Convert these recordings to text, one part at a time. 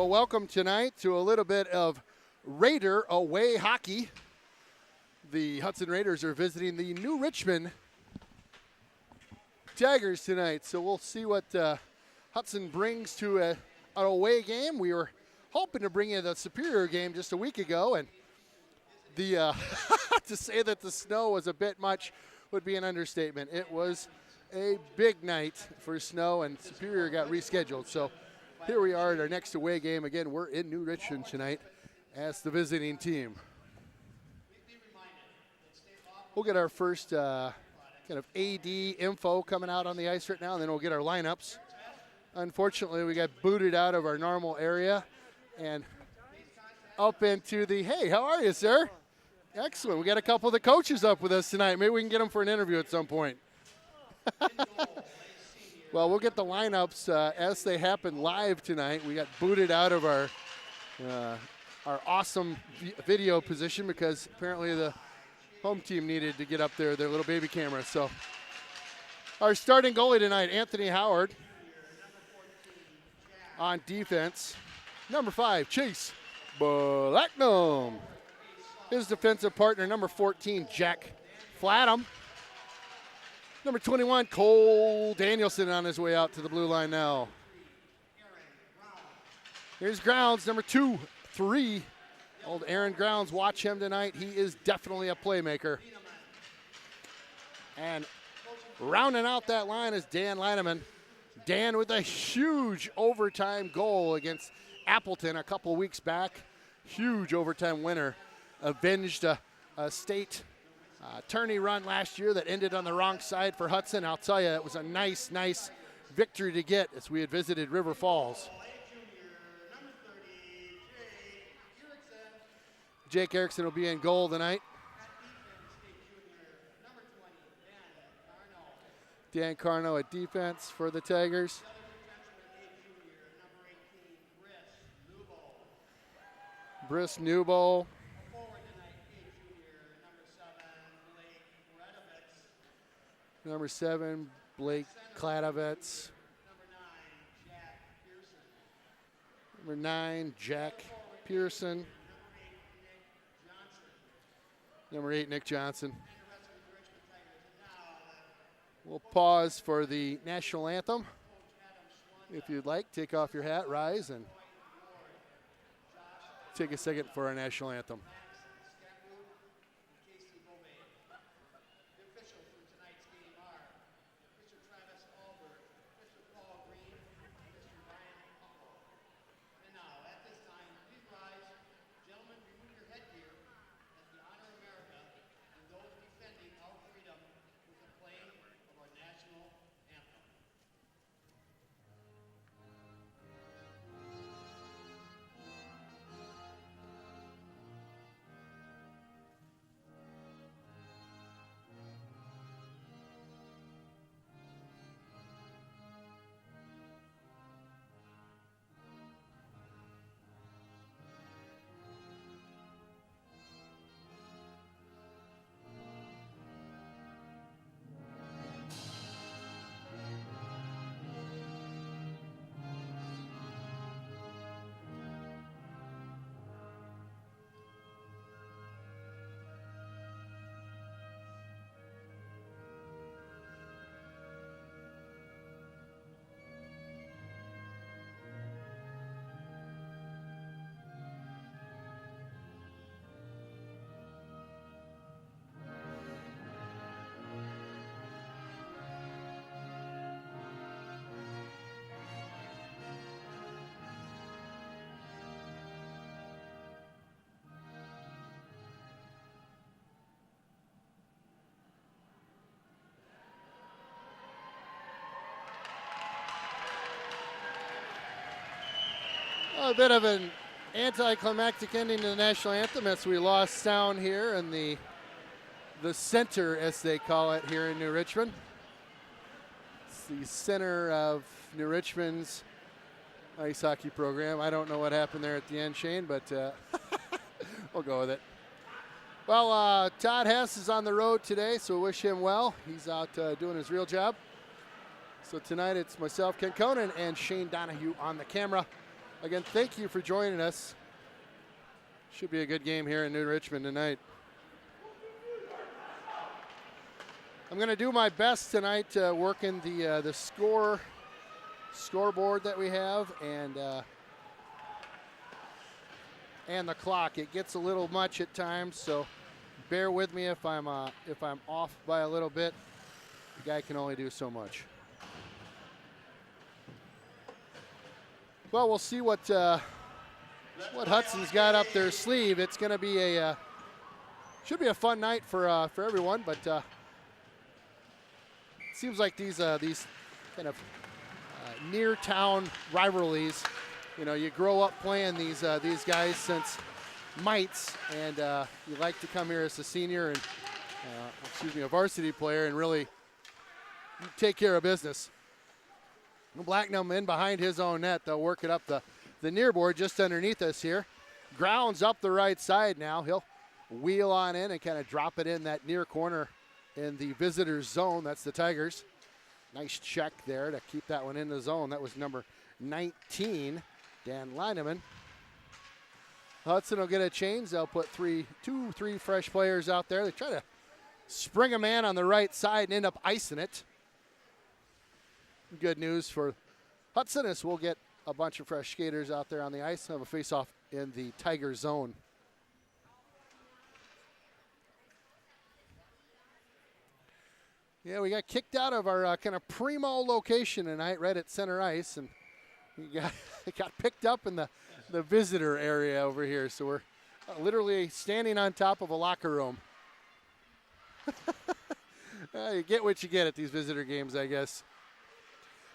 Well, welcome tonight to a little bit of Raider away hockey. The Hudson Raiders are visiting the New Richmond Tigers tonight, so we'll see what Hudson brings to an away game. We were hoping to bring you the Superior game just a week ago, and the to say that the snow was a bit much would be an understatement. It was a big night for snow, and Superior got rescheduled. So here we are at our next away game. Again, we're in New Richmond tonight as the visiting team. We'll get our first kind of AD info coming out on the ice right now, and then we'll get our lineups. Unfortunately, we got booted out of our normal area and up into the, hey, how are you, sir? Excellent. We got a couple of the coaches up with us tonight. Maybe we can get them for an interview at some point. Well, we'll get the lineups as they happen live tonight. We got booted out of our awesome video position because apparently the home team needed to get up there, their little baby camera. So our starting goalie tonight, Anthony Howard. On defense, number 5, Chase Blacknum. His defensive partner, number 14, Jack Flatham. Number 21, Cole Danielson on his way out to the blue line now. Here's Grounds, number 2, 3. Old Aaron Grounds, watch him tonight. He is definitely a playmaker. And rounding out that line is Dan Lineman. Dan with a huge overtime goal against Appleton a couple weeks back. Huge overtime winner. Avenged a state tourney run last year that ended on the wrong side for Hudson. I'll tell you, it was a nice victory to get as we had visited River Falls. Jake Erickson will be in goal tonight. Dan Carno at defense for the Tigers. Briss Newbold. Number 7, Blake Kladovitz. Number 9, Jack Pearson. Number 8, Nick Johnson. We'll pause for the national anthem. If you'd like, take off your hat, rise, and take a second for our national anthem. A bit of an anticlimactic ending to the national anthem as we lost sound here in the center, as they call it here in New Richmond. It's the center of New Richmond's ice hockey program. I don't know what happened there at the end, Shane, but we'll go with it. Well, Todd Hess is on the road today, so we wish him well. He's out doing his real job. So tonight it's myself, Ken Conan, and Shane Donahue on the camera. Again, thank you for joining us. Should be a good game here in New Richmond tonight. I'm going to do my best tonight working the scoreboard that we have and the clock. It gets a little much at times, so bear with me if I'm off by a little bit. The guy can only do so much. Well, we'll see what Hudson's got up their sleeve. It's going to be should be a fun night for everyone, but it seems like these kind of near town rivalries. You know, you grow up playing these guys since mites, and you like to come here as a senior and a varsity player and really take care of business. Blacknum in behind his own net. They'll work it up the near board just underneath us here. Grounds up the right side now. He'll wheel on in and kind of drop it in that near corner in the visitor's zone. That's the Tigers. Nice check there to keep that one in the zone. That was number 19, Dan Lineman. Hudson will get a change. They'll put three fresh players out there. They try to spring a man on the right side and end up icing it. Good news for Hudson is we'll get a bunch of fresh skaters out there on the ice and have a face-off in the Tiger zone. Yeah, we got kicked out of our kind of primo location tonight, right at center ice, and we got picked up in the visitor area over here. So we're literally standing on top of a locker room. You get what you get at these visitor games, I guess.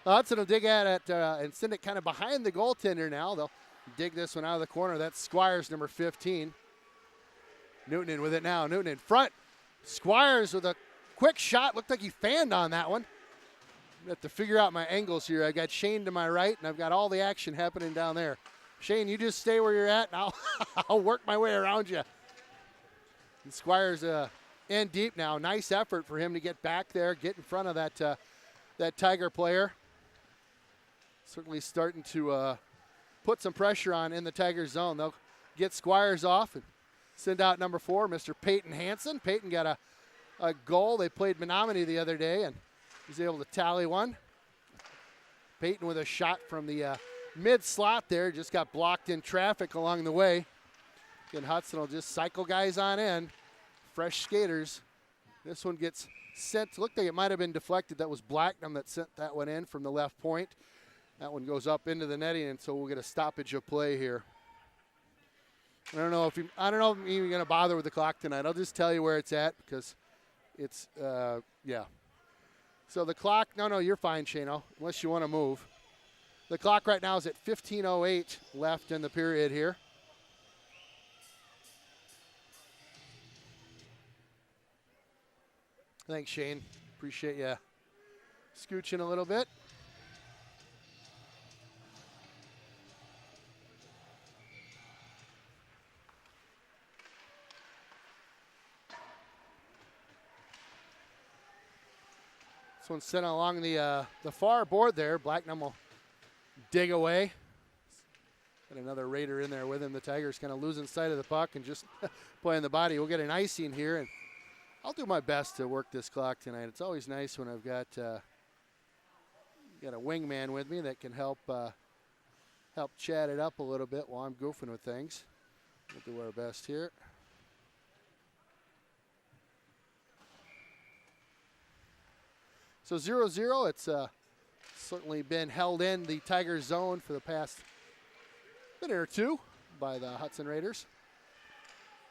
Hudson will dig at it and send it kind of behind the goaltender now. They'll dig this one out of the corner. That's Squires, number 15. Newton in with it now. Newton in front. Squires with a quick shot. Looked like he fanned on that one. I have to figure out my angles here. I got Shane to my right, and I've got all the action happening down there. Shane, you just stay where you're at, and I'll work my way around you. And Squires in deep now. Nice effort for him to get back there, get in front of that Tiger player. Certainly starting to put some pressure on in the Tiger zone. They'll get Squires off and send out number 4, Mr. Peyton Hansen. Peyton got a goal. They played Menominee the other day, and he was able to tally one. Peyton with a shot from the mid-slot there. Just got blocked in traffic along the way. Again, Hudson will just cycle guys on in. Fresh skaters. This one gets sent. Looked like it might have been deflected. That was Blacknum that sent that one in from the left point. That one goes up into the netting, and so we'll get a stoppage of play here. I don't know if I'm even going to bother with the clock tonight. I'll just tell you where it's at because it's, yeah. So the clock, no, you're fine, Shano, unless you want to move. The clock right now is at 15:08 left in the period here. Thanks, Shane. Appreciate you scooching a little bit. This one's sent along the far board there. Blacknum will dig away. Got another Raider in there with him. The Tigers kind of losing sight of the puck and just playing the body. We'll get an icing here, and I'll do my best to work this clock tonight. It's always nice when I've got a wingman with me that can help chat it up a little bit while I'm goofing with things. We'll do our best here. So 0-0, it's certainly been held in the Tiger zone for the past minute or two by the Hudson Raiders.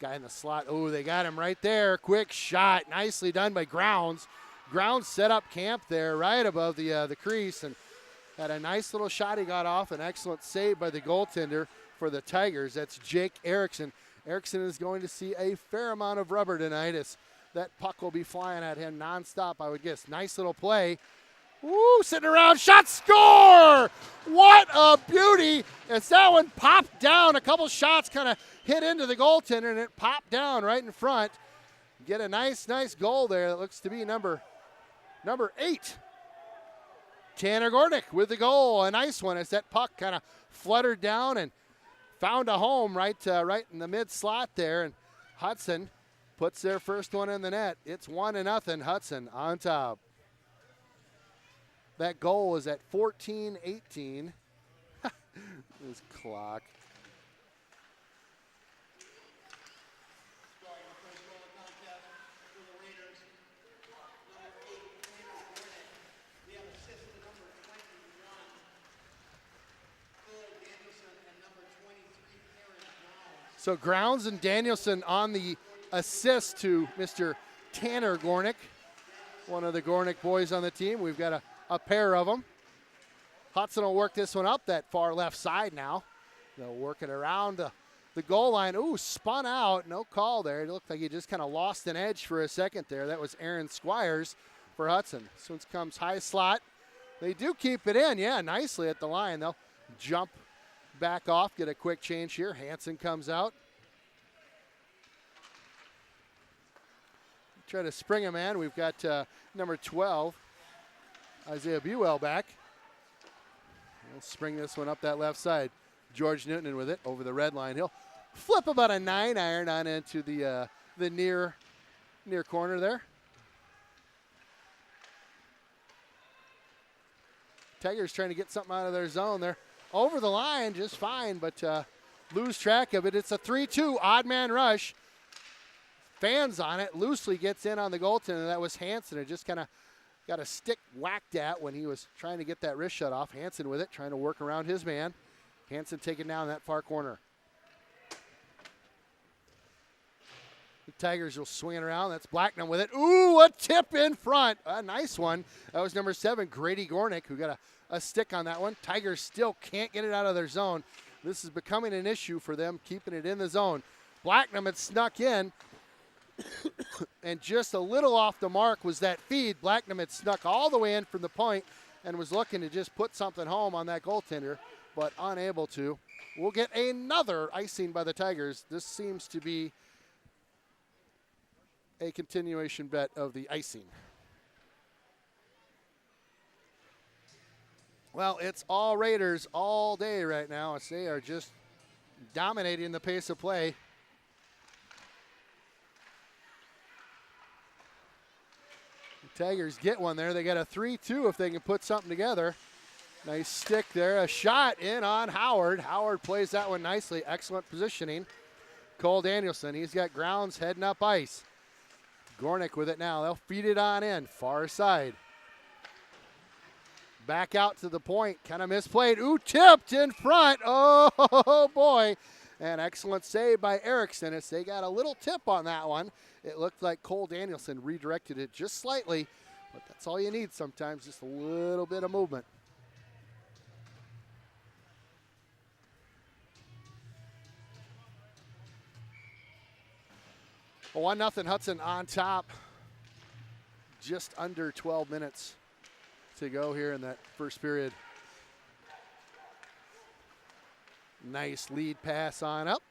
Guy in the slot, oh, they got him right there. Quick shot, nicely done by Grounds. Grounds set up camp there right above the crease and had a nice little shot he got off. An excellent save by the goaltender for the Tigers. That's Jake Erickson. Erickson is going to see a fair amount of rubber tonight as that puck will be flying at him nonstop, I would guess. Nice little play. Woo, sitting around, shot, score! What a beauty! As that one popped down, a couple shots kind of hit into the goaltender, and it popped down right in front. Get a nice goal there. That looks to be number 8. Tanner Gornick with the goal. A nice one as that puck kind of fluttered down and found a home right in the mid slot there. And Hudson puts their first one in the net. It's 1-0. Hudson on top. That goal was at 14-18. This clock. So Grounds and Danielson on the assist to Mr. Tanner Gornick, one of the Gornick boys on the team. We've got a pair of them. Hudson will work this one up that far left side now. They'll work it around the goal line. Ooh, spun out. No call there. It looked like he just kind of lost an edge for a second there. That was Aaron Squires for Hudson. This one comes high slot. They do keep it in, yeah, nicely at the line. They'll jump back off, get a quick change here. Hansen comes out. Try to spring a man. We've got number 12, Isaiah Buell back. We'll spring this one up that left side. George Newton with it over the red line. He'll flip about a 9-iron on into the near corner there. Tigers trying to get something out of their zone there. Over the line just fine, but lose track of it. It's a 3-2 odd man rush. Fans on it, loosely gets in on the goaltender. That was Hansen. It just kind of got a stick whacked at when he was trying to get that wrist shut off. Hansen with it, trying to work around his man. Hansen taking down that far corner. The Tigers will swing it around. That's Blacknum with it. Ooh, a tip in front. A nice one. That was number 7, Grady Gornick, who got a stick on that one. Tigers still can't get it out of their zone. This is becoming an issue for them, keeping it in the zone. Blacknum had snuck in, and just a little off the mark was that feed. Blacknum had snuck all the way in from the point and was looking to just put something home on that goaltender, but unable to. We'll get another icing by the Tigers. This seems to be a continuation bet of the icing. Well, it's all Raiders all day right now as they are just dominating the pace of play. The Tigers get one there. They got a 3-2 if they can put something together. Nice stick there. A shot in on Howard. Howard plays that one nicely. Excellent positioning. Cole Danielson, he's got Grounds heading up ice. Gornick with it now. They'll feed it on in. Far side. Back out to the point. Kind of misplayed. Ooh, tipped in front. Oh, boy. An excellent save by Erickson as they got a little tip on that one. It looked like Cole Danielson redirected it just slightly, but that's all you need sometimes, just a little bit of movement. A 1-0 Hudson on top. Just under 12 minutes to go here in that first period. Nice lead pass on up.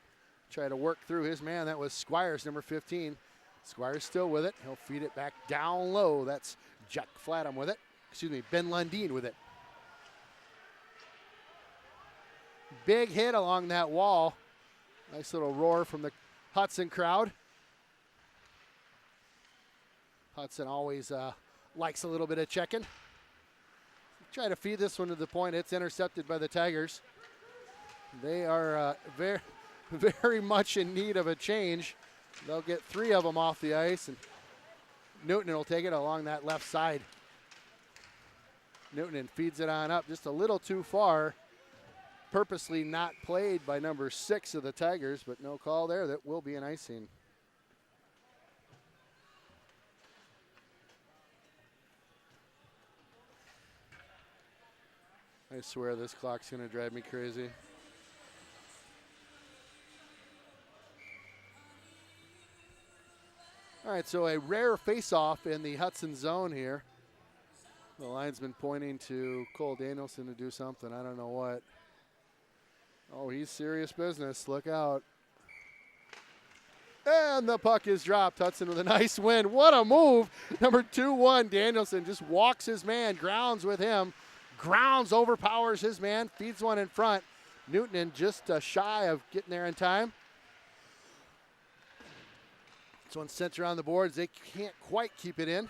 Try to work through his man. That was Squires, number 15. Squires still with it. He'll feed it back down low. That's Jack Flatham with it. Excuse me, Ben Lundeen with it. Big hit along that wall. Nice little roar from the Hudson crowd. Hudson always likes a little bit of checking. Try to feed this one to the point. It's intercepted by the Tigers. They are very, very much in need of a change. They'll get 3 of them off the ice, and Newton will take it along that left side. Newton feeds it on up just a little too far. Purposely not played by number 6 of the Tigers, but no call there. That will be an icing. I swear this clock's going to drive me crazy. All right, so a rare face-off in the Hudson zone here. The linesman pointing to Cole Danielson to do something. I don't know what. Oh, he's serious business. Look out. And the puck is dropped. Hudson with a nice win. What a move. Number 2-1, Danielson just walks his man, grounds with him. grounds, overpowers his man, feeds one in front. Newton just shy of getting there in time. This one's sent around the boards. They can't quite keep it in.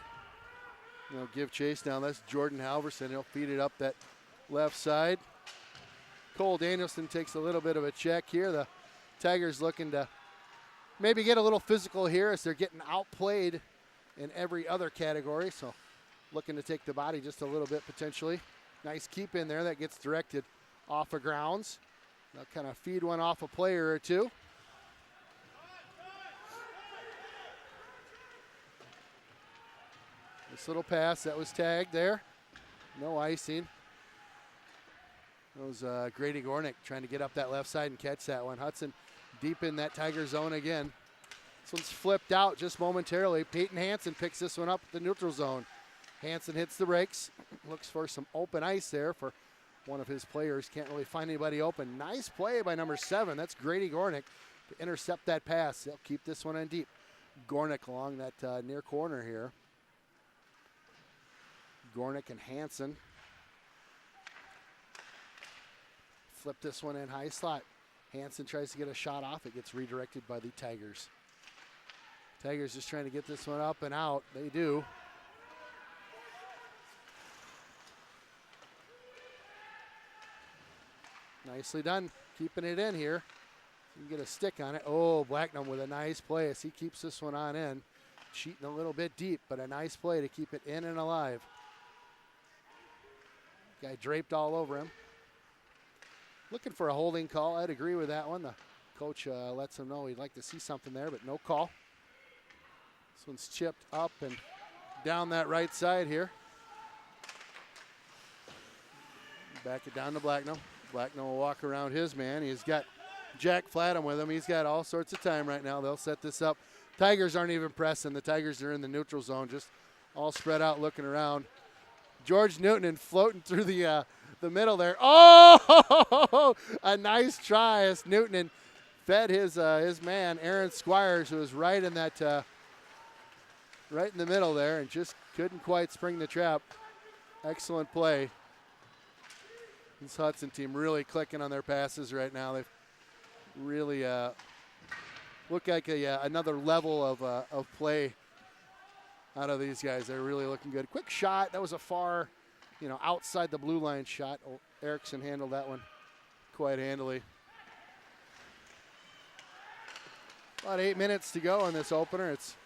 They'll give chase now. That's Jordan Halverson. He'll feed it up that left side. Cole Danielson takes a little bit of a check here. The Tigers looking to maybe get a little physical here as they're getting outplayed in every other category. So looking to take the body just a little bit potentially. Nice keep in there that gets directed off of grounds. They'll kind of feed one off a player or two. This little pass that was tagged there. No icing. That was Grady Gornick trying to get up that left side and catch that one. Hudson deep in that Tiger zone again. This one's flipped out just momentarily. Peyton Hansen picks this one up at the neutral zone. Hansen hits the brakes. Looks for some open ice there for one of his players. Can't really find anybody open. Nice play by number 7. That's Grady Gornick to intercept that pass. They'll keep this one in deep. Gornick along that near corner here. Gornick and Hansen. Flip this one in high slot. Hansen tries to get a shot off. It gets redirected by the Tigers. Tigers just trying to get this one up and out. They do. Nicely done, keeping it in here. You can get a stick on it. Oh, Blacknum with a nice play as he keeps this one on in. Cheating a little bit deep, but a nice play to keep it in and alive. Guy draped all over him. Looking for a holding call. I'd agree with that one. The coach lets him know he'd like to see something there, but no call. This one's chipped up and down that right side here. Back it down to Blacknum. Blacknum will walk around his man. He's got Jack Flatham with him. He's got all sorts of time right now. They'll set this up. Tigers aren't even pressing. The Tigers are in the neutral zone, just all spread out looking around. George Newton floating through the middle there. Oh, a nice try as Newton fed his man, Aaron Squires, who was right in that right in the middle there and just couldn't quite spring the trap. Excellent play. This Hudson team really clicking on their passes right now. They've really look like another level of play out of these guys. They're really looking good. Quick shot. That was a far, outside the blue line shot. Oh, Erickson handled that one quite handily. About 8 minutes to go in this opener. It's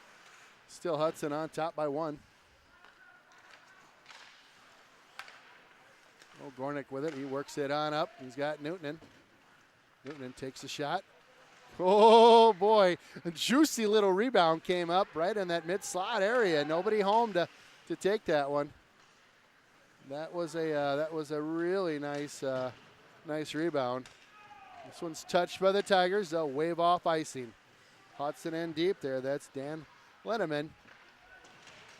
still Hudson on top by 1. Oh, Gornick with it. He works it on up. He's got Newton. Newton takes a shot. Oh, boy. A juicy little rebound came up right in that mid-slot area. Nobody home to take that one. That was a really nice rebound. This one's touched by the Tigers. They'll wave off icing. Hudson in deep there. That's Dan Lenneman.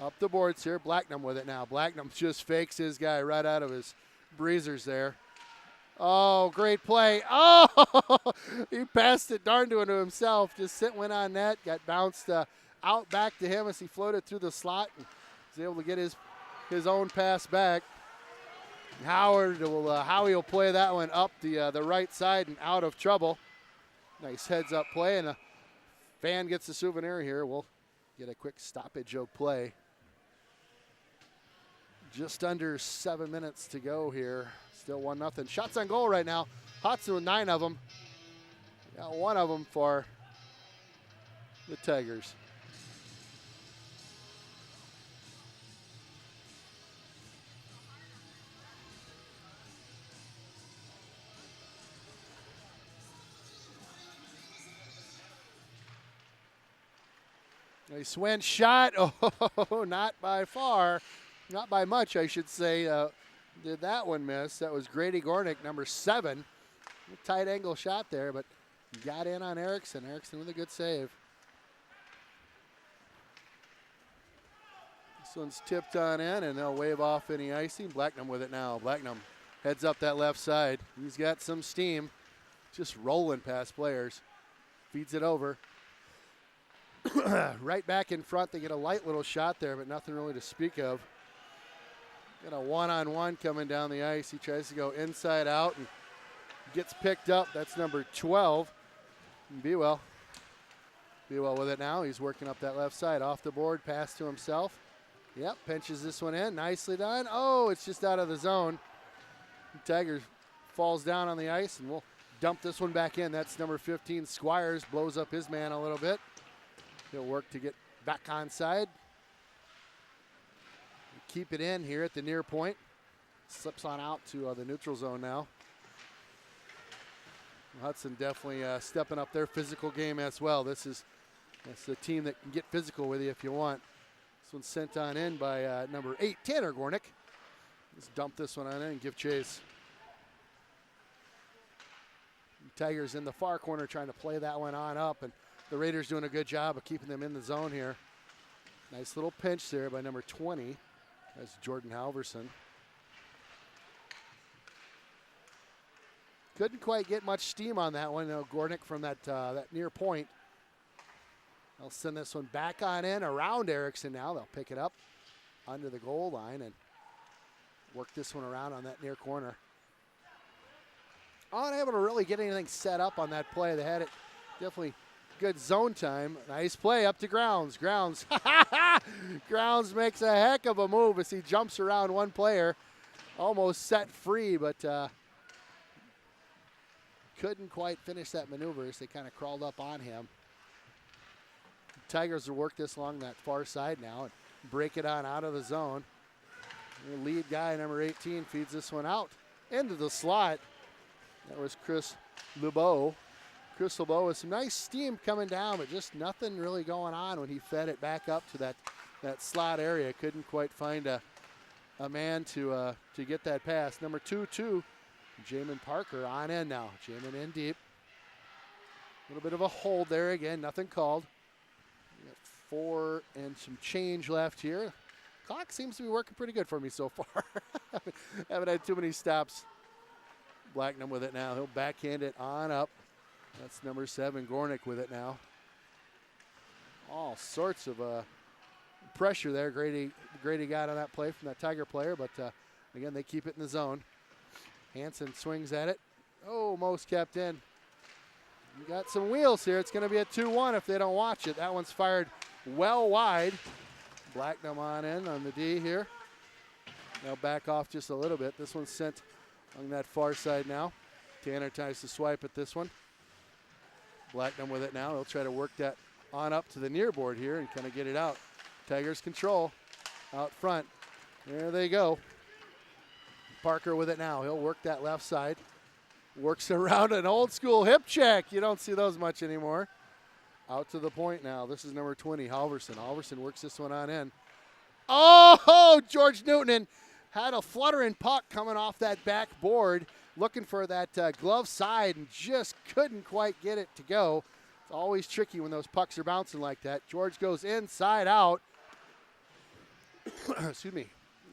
Up the boards here. Blacknum with it now. Blacknum just fakes his guy right out of his breezers there. Oh, great play. Oh, he passed it darn to himself. Just went on net. Got bounced out back to him as he floated through the slot. And was able to get his own pass back. Howard will Howie will play that one up the right side and out of trouble. Nice heads up play, and a fan gets a souvenir here. We'll get a quick stoppage of play. Just under 7 minutes to go here. Still 1-0. Shots on goal right now. Hudson with 9 of them. Got 1 of them for the Tigers. Nice win shot. Oh, not by far. Not by much, I should say. Did that one miss? That was Grady Gornick, number 7. A tight angle shot there, but got in on Erickson. Erickson with a good save. This one's tipped on in, and they'll wave off any icing. Blacknum with it now. Blacknum heads up that left side. He's got some steam. Just rolling past players. Feeds it over. Right back in front. They get a light little shot there, but nothing really to speak of. Got a one-on-one coming down the ice. He tries to go inside out and gets picked up. That's number 12. Be well with it now. He's working up that left side. Off the board, pass to himself. Yep, pinches this one in. Nicely done. Oh, it's just out of the zone. Tiger falls down on the ice, and we'll dump this one back in. That's number 15, Squires. Blows up his man a little bit. He'll work to get back on side. Keep it in here at the near point. Slips on out to the neutral zone now. Hudson definitely stepping up their physical game as well. That's the team that can get physical with you if you want. This one's sent on in by number 8, Tanner Gornick. Let's dump this one on in and give chase. Tigers in the far corner trying to play that one on up, and the Raiders doing a good job of keeping them in the zone here. Nice little pinch there by number 20. That's Jordan Halverson. Couldn't quite get much steam on that one. Gornick from that near point. They'll send this one back on in around Erickson now. They'll pick it up under the goal line and work this one around on that near corner. Unable to really get anything set up on that play. They had it definitely good zone time. Nice play up to Grounds. Grounds makes a heck of a move as he jumps around one player. Almost set free, but couldn't quite finish that maneuver as they kind of crawled up on him. Tigers will work this along that far side now and break it on out of the zone. The lead guy, number 18, feeds this one out into the slot. That was Chris LeBeau. Chris LeBeau with some nice steam coming down, but just nothing really going on when he fed it back up to that slot area. Couldn't quite find a man to get that pass. Number 2, Jamin Parker on in now. Jamin in deep. A little bit of a hold there again, nothing called. We got 4 and some change left here. Clock seems to be working pretty good for me so far. Haven't had too many stops. Blacknam with it now. He'll backhand it on up. That's number 7, Gornick with it now. All sorts of pressure there. Grady got on that play from that Tiger player, but again, they keep it in the zone. Hansen swings at it. Oh, most kept in. You got some wheels here. It's going to be a 2-1 if they don't watch it. That one's fired well wide. Blacknam on in on the D here. Now back off just a little bit. This one's sent on that far side now. Tanner tries to swipe at this one. Blacknam with it now. He'll try to work that on up to the near board here and kind of get it out. Tigers control out front. There they go. Parker with it now. He'll work that left side. Works around an old school hip check. You don't see those much anymore. Out to the point now. This is number 20, Halverson. Halverson works this one on in. Oh, George Newton had a fluttering puck coming off that back board, looking for that glove side and just couldn't quite get it to go. It's always tricky when those pucks are bouncing like that. George goes inside out. Excuse me.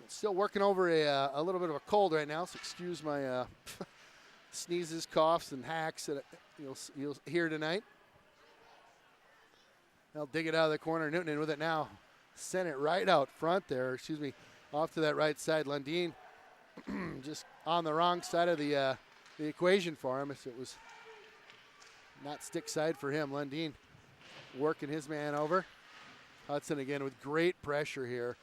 Still working over a little bit of a cold right now, so excuse my sneezes, coughs, and hacks that you'll hear tonight. They'll dig it out of the corner. Newton with it now. Sent it right out front there. Excuse me, off to that right side. Lundin just on the wrong side of the equation for him. It was not stick side for him. Lundin working his man over. Hudson again with great pressure here.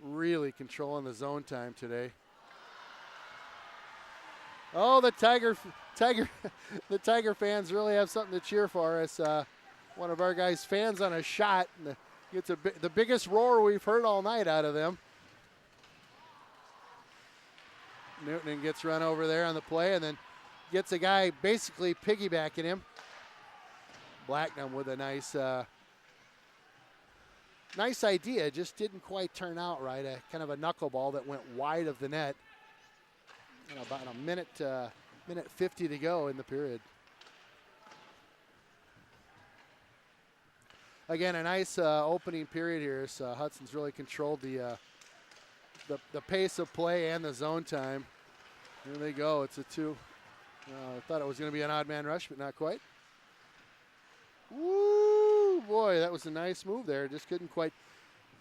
Really controlling the zone time today. Oh, the Tiger fans really have something to cheer for as one of our guys fans on a shot. And gets the biggest roar we've heard all night out of them. Newton gets run over there on the play and then gets a guy basically piggybacking him. Blacknam with a nice idea, just didn't quite turn out right. A kind of a knuckleball that went wide of the net. About a minute 50 to go in the period. Again, a nice opening period here. So Hudson's really controlled the pace of play and the zone time. Here they go. It's a 2. I thought it was going to be an odd man rush, but not quite. Woo, boy, that was a nice move there. Just couldn't quite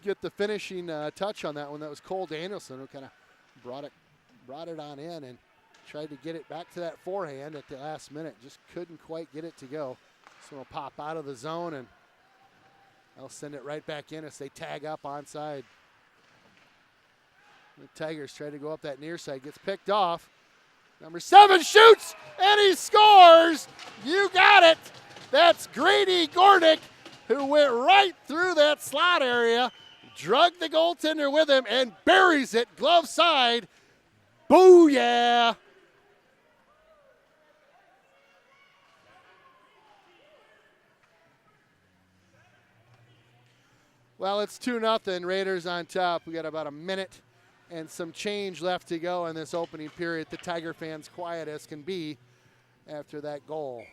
get the finishing touch on that one. That was Cole Danielson, who kind of brought it on in and tried to get it back to that forehand at the last minute. Just couldn't quite get it to go. So it'll pop out of the zone, and they'll send it right back in as they tag up onside. The Tigers try to go up that near side. Gets picked off. Number 7 shoots, and he scores. You got it. That's Grady Gornick, who went right through that slot area, drug the goaltender with him, and buries it glove side. Booyah! Well, it's 2-0, Raiders on top. We got about a minute and some change left to go in this opening period. The Tiger fans quiet as can be after that goal.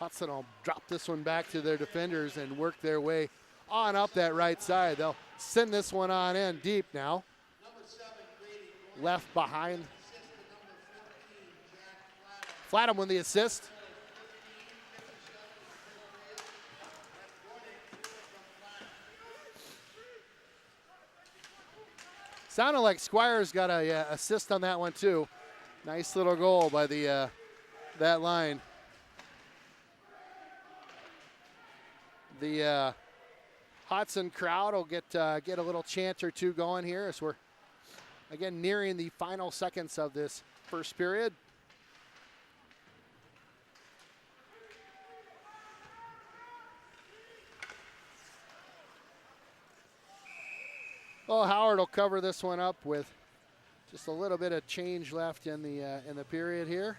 Hudson will drop this one back to their defenders and work their way on up that right side. They'll send this one on in deep now. Left behind. Flatham with the assist. Sounded like Squires got a assist on that one too. Nice little goal by the that line. The Hudson crowd will get a little chant or two going here as we're again nearing the final seconds of this first period. Well, Howard will cover this one up with just a little bit of change left in the period here.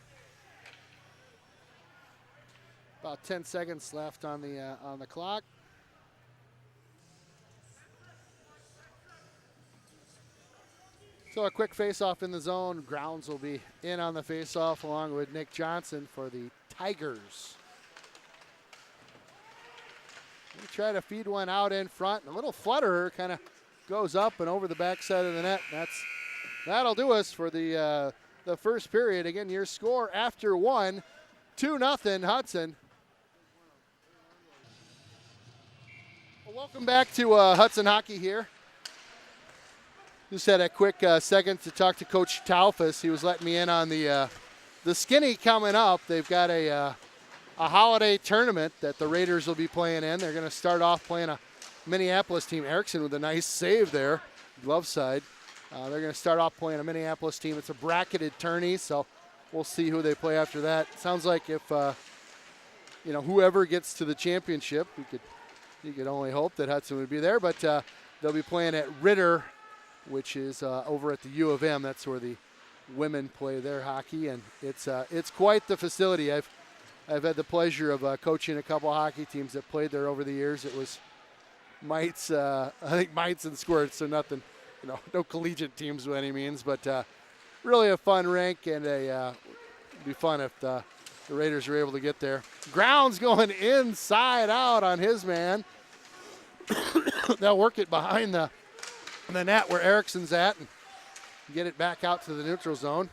About 10 seconds left on the clock. So a quick face-off in the zone. Grounds will be in on the face-off along with Nick Johnson for the Tigers. We try to feed one out in front. And a little flutterer kind of goes up and over the backside of the net. That'll do us for the first period. Again, your score after one, 2-0 Hudson. Well, welcome back to Hudson Hockey here. Just had a quick second to talk to Coach Taufus. He was letting me in on the skinny coming up. They've got a holiday tournament that the Raiders will be playing in. They're going to start off playing a Minneapolis team. Erickson with a nice save there, glove side. They're going to start off playing a Minneapolis team. It's a bracketed tourney, so we'll see who they play after that. Sounds like if whoever gets to the championship, you could only hope that Hudson would be there. But they'll be playing at Ritter, which is over at the U of M. That's where the women play their hockey, and it's quite the facility. I've had the pleasure of coaching a couple hockey teams that played there over the years. It was Mites, I think Mites and Squirts, so nothing, no collegiate teams by any means, but really a fun rink, and it'd be fun if the Raiders are able to get there. Grounds going inside out on his man. They'll work it behind the net where Erickson's at and get it back out to the neutral zone.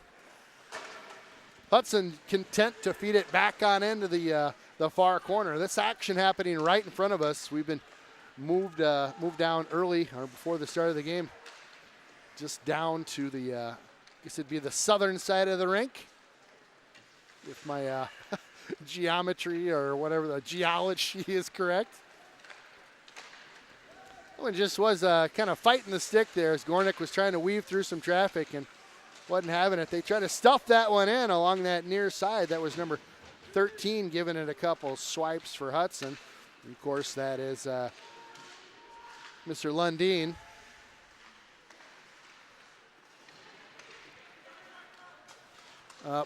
Hudson content to feed it back on into the far corner. This action happening right in front of us. We've been moved down early or before the start of the game, just down to the I guess it'd be the southern side of the rink, if my geometry or whatever the geology is correct. That one just was kind of fighting the stick there as Gornick was trying to weave through some traffic and wasn't having it. They tried to stuff that one in along that near side. That was number 13 giving it a couple swipes for Hudson. And of course, that is Mr. Lundeen.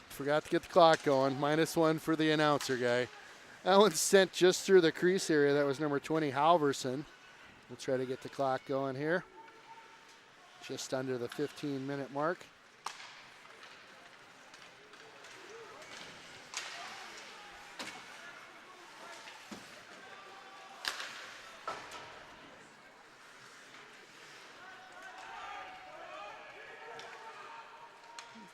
Forgot to get the clock going. -1 for the announcer guy. That one's sent just through the crease area. That was number 20, Halverson. We'll try to get the clock going here. Just under the 15-minute mark.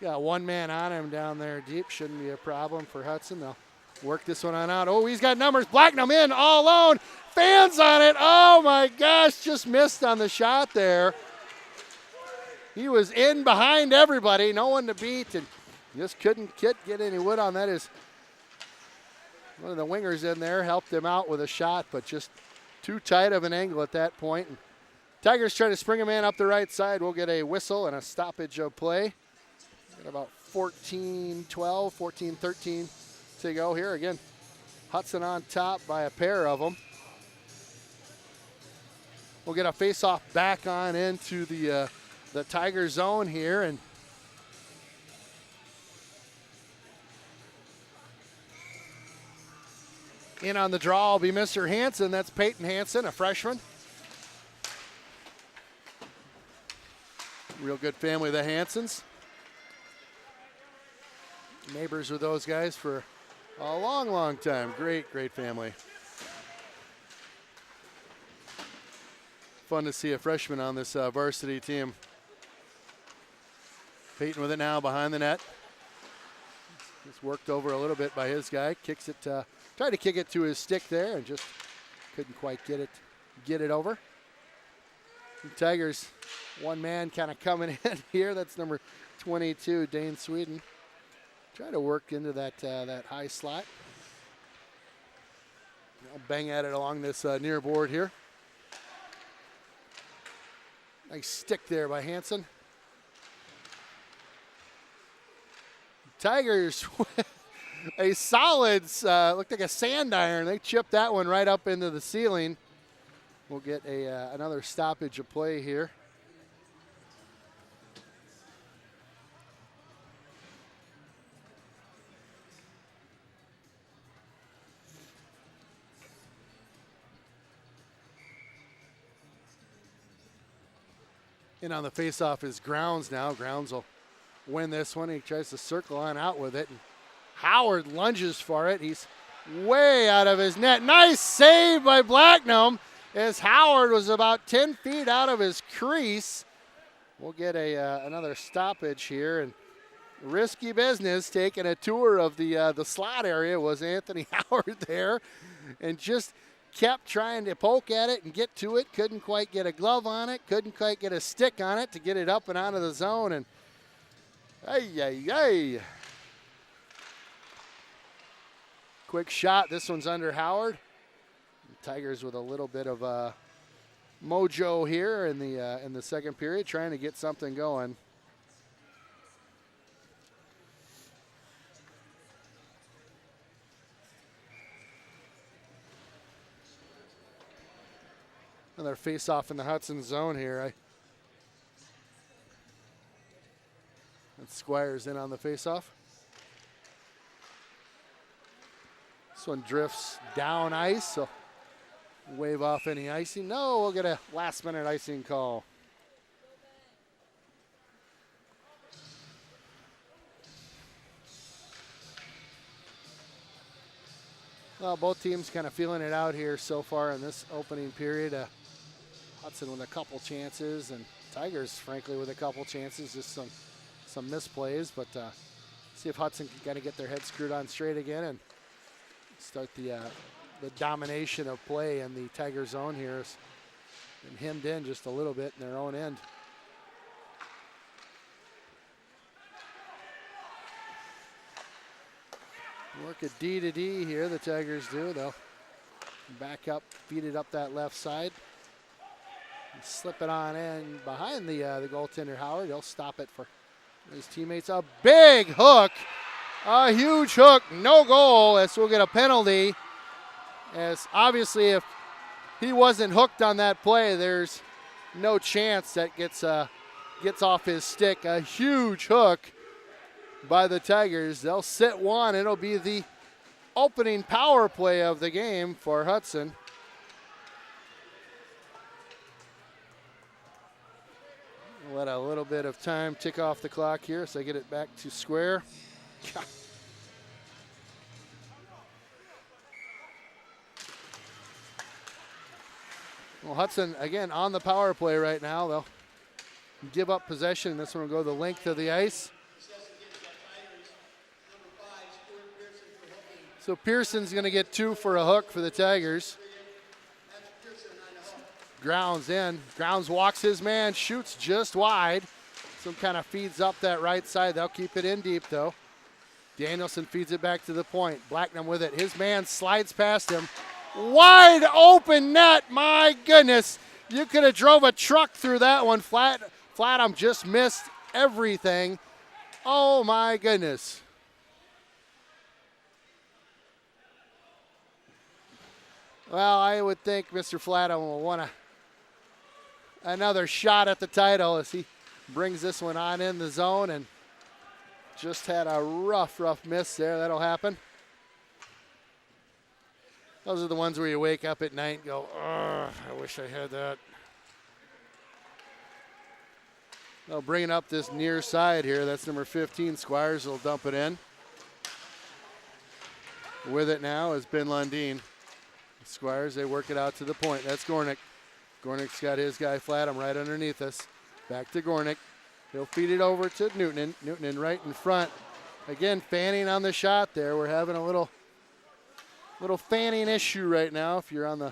Got one man on him down there deep. Shouldn't be a problem for Hudson. They'll Work this one on out. Oh, he's got numbers. Blacknum in all alone. Fans on it. Oh my gosh, just missed on the shot there. He was in behind everybody, no one to beat, and just couldn't get any wood on that. Is one of the wingers in there helped him out with a shot, but just too tight of an angle at that point. And Tigers try to spring a man up the right side. We'll get a whistle and a stoppage of play. Got about 14-12, 14-13 to go here. Again, Hudson on top by a pair of them. We'll get a face-off back on into the Tiger zone here, and in on the draw will be Mr. Hansen. That's Peyton Hansen, a freshman. Real good family, the Hansens. Neighbors with those guys for a long, long time. Great, great family. Fun to see a freshman on this varsity team. Peyton with it now behind the net. Just worked over a little bit by his guy. Kicks it, tried to kick it to his stick there and just couldn't quite get it over. And Tigers, one man kind of coming in here. That's number 22, Dane Sweden. Try to work into that high slot. I'll bang at it along this near board here. Nice stick there by Hansen. Tigers, a solid, looked like a sand iron. They chipped that one right up into the ceiling. We'll get another stoppage of play here. In on the faceoff is Grounds now. Grounds will win this one. He tries to circle on out with it. And Howard lunges for it. He's way out of his net. Nice save by Blacknum as Howard was about 10 feet out of his crease. We'll get another stoppage here. And risky business, taking a tour of the slot area was Anthony Howard there. And just kept trying to poke at it and get to it. Couldn't quite get a glove on it. Couldn't quite get a stick on it to get it up and out of the zone. And quick shot. This one's under Howard. Tigers with a little bit of mojo here in the second period, trying to get something going. Another face-off in the Hudson zone here. And Squires in on the face-off. This one drifts down ice, so wave off any icing. No, we'll get a last-minute icing call. Well, both teams kind of feeling it out here so far in this opening period. Hudson with a couple chances, and Tigers, frankly, with a couple chances. Just some misplays, but see if Hudson can kind of get their head screwed on straight again and start the domination of play in the Tiger zone here. Has been hemmed in just a little bit in their own end. Work a D to D here, the Tigers do. They'll back up, feed it up that left side. And slip it on in behind the goaltender, Howard. He'll stop it for his teammates. A big hook, a huge hook, no goal, as we'll get a penalty. As obviously if he wasn't hooked on that play, there's no chance that gets off his stick. A huge hook by the Tigers. They'll sit one. It'll be the opening power play of the game for Hudson. Let a little bit of time tick off the clock here so I get it back to square. Well, Hudson, again, on the power play right now. They'll give up possession. This one will go the length of the ice. So Pearson's going to get 2 for a hook for the Tigers. Grounds in. Grounds walks his man, shoots just wide. Some kind of feeds up that right side. They'll keep it in deep, though. Danielson feeds it back to the point. Blacknam with it. His man slides past him. Wide open net. My goodness. You could have drove a truck through that one. Flatham just missed everything. Oh, my goodness. Well, I would think Mr. Flatham will want another shot at the title as he brings this one on in the zone and just had a rough miss there. That'll happen. Those are the ones where you wake up at night and go, oh, I wish I had that. Well, bringing up this near side here, that's number 15, Squires will dump it in. With it now is Ben Lundeen. Squires, they work it out to the point. That's Gornick. Gornick's got his guy Flatham right underneath us. Back to Gornick. He'll feed it over to Newtonen. Newtonen right in front. Again, fanning on the shot there. We're having a little fanning issue right now if you're on the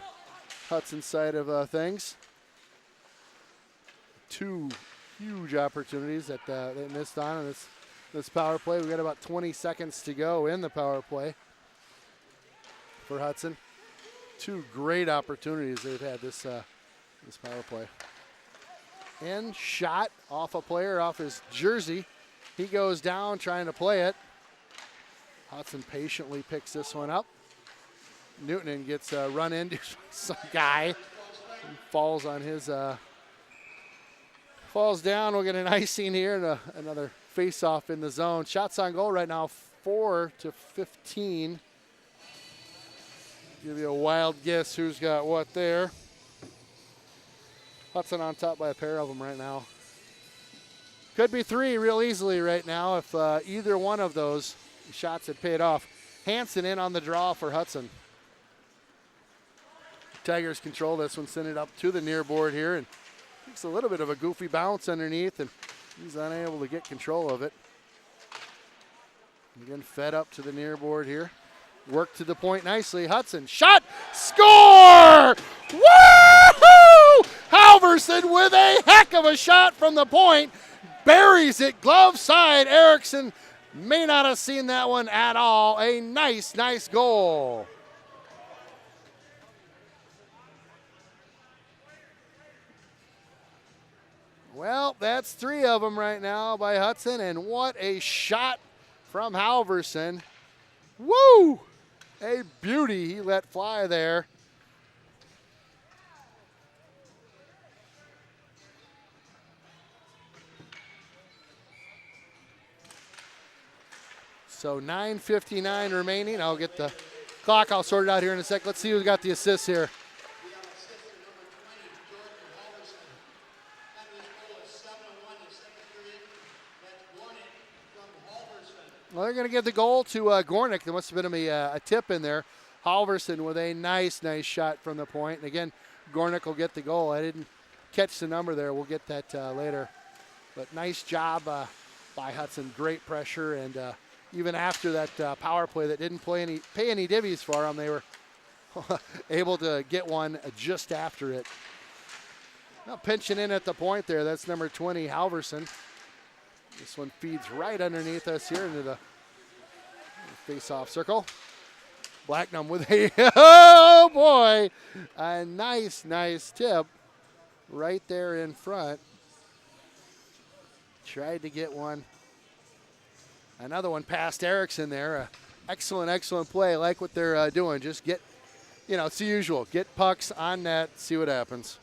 Hudson side of things. 2 huge opportunities that they missed on in this power play. We've got about 20 seconds to go in the power play for Hudson. 2 great opportunities they've had this power play. And shot off a player off his jersey. He goes down trying to play it. Hudson patiently picks this one up. Newtonen gets run into some guy. He falls on his, falls down. We'll get an icing here and another face-off in the zone. Shots on goal right now, 4-15. Give you a wild guess who's got what there. Hudson on top by a pair of them right now. Could be 3 real easily right now if either one of those shots had paid off. Hansen in on the draw for Hudson. Tigers control this one, send it up to the near board here, and takes a little bit of a goofy bounce underneath, and he's unable to get control of it. Again, fed up to the near board here. Work to the point nicely. Hudson, shot, score! Woo-hoo! Halverson with a heck of a shot from the point. Buries it, glove side. Erickson may not have seen that one at all. A nice goal. Well, that's 3 of them right now by Hudson, and what a shot from Halverson. Woo! A beauty he let fly there. So 9:59 remaining. I'll get the clock. I'll sort it out here in a sec. Let's see who's got the assists here. Well, they're going to give the goal to Gornick. There must have been a tip in there. Halverson with a nice shot from the point. And again, Gornick will get the goal. I didn't catch the number there. We'll get that later. But nice job by Hudson. Great pressure. And even after that power play that didn't pay any divvies for them, they were able to get one just after it. Now pinching in at the point there. That's number 20, Halverson. This one feeds right underneath us here into the face-off circle. Blacknam with a, oh boy, a nice tip right there in front. Tried to get one. Another one past Erickson there. Excellent play. I like what they're doing. Just get, it's the usual. Get pucks on net, see what happens.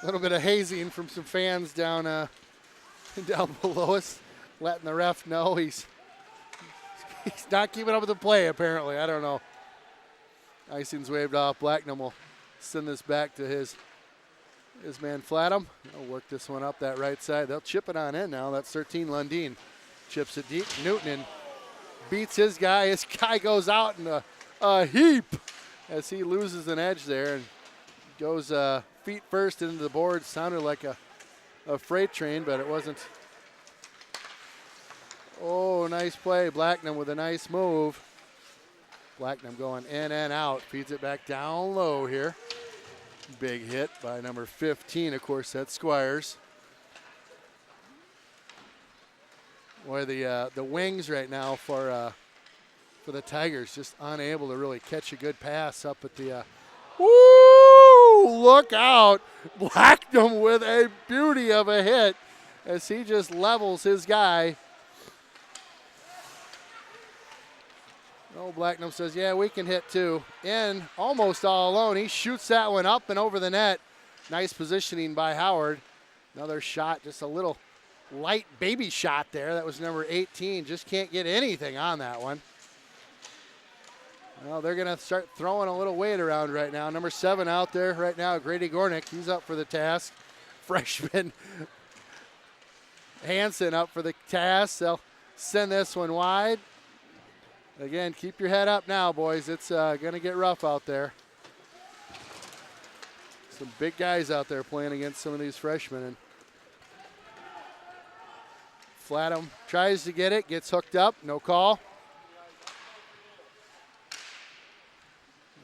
A little bit of hazing from some fans down below us, letting the ref know he's not keeping up with the play, apparently. I don't know. Icing's waved off. Blacknam will send this back to his man Flatham. They'll work this one up that right side. They'll chip it on in now. That's 13, Lundeen. Chips it deep. Newtonen beats his guy. His guy goes out in a heap as he loses an edge there and goes feet first into the board. Sounded like a freight train, but it wasn't. Oh, nice play. Blacknam with a nice move. Blacknam going in and out. Feeds it back down low here. Big hit by number 15. Of course, that's Squires. Boy, the wings right now for the Tigers just unable to really catch a good pass up at the. Woo! Look out! Blacknam with a beauty of a hit as he just levels his guy. Oh, Blacknam says, yeah, we can hit too. In almost all alone. He shoots that one up and over the net. Nice positioning by Howard. Another shot, just a little light baby shot there. That was number 18. Just can't get anything on that one. Well, they're going to start throwing a little weight around right now. Number 7 out there right now, Grady Gornick. He's up for the task. Freshman Hansen up for the task. They'll send this one wide. Again, keep your head up now, boys. It's going to get rough out there. Some big guys out there playing against some of these freshmen. And Flatham tries to get it, gets hooked up, no call.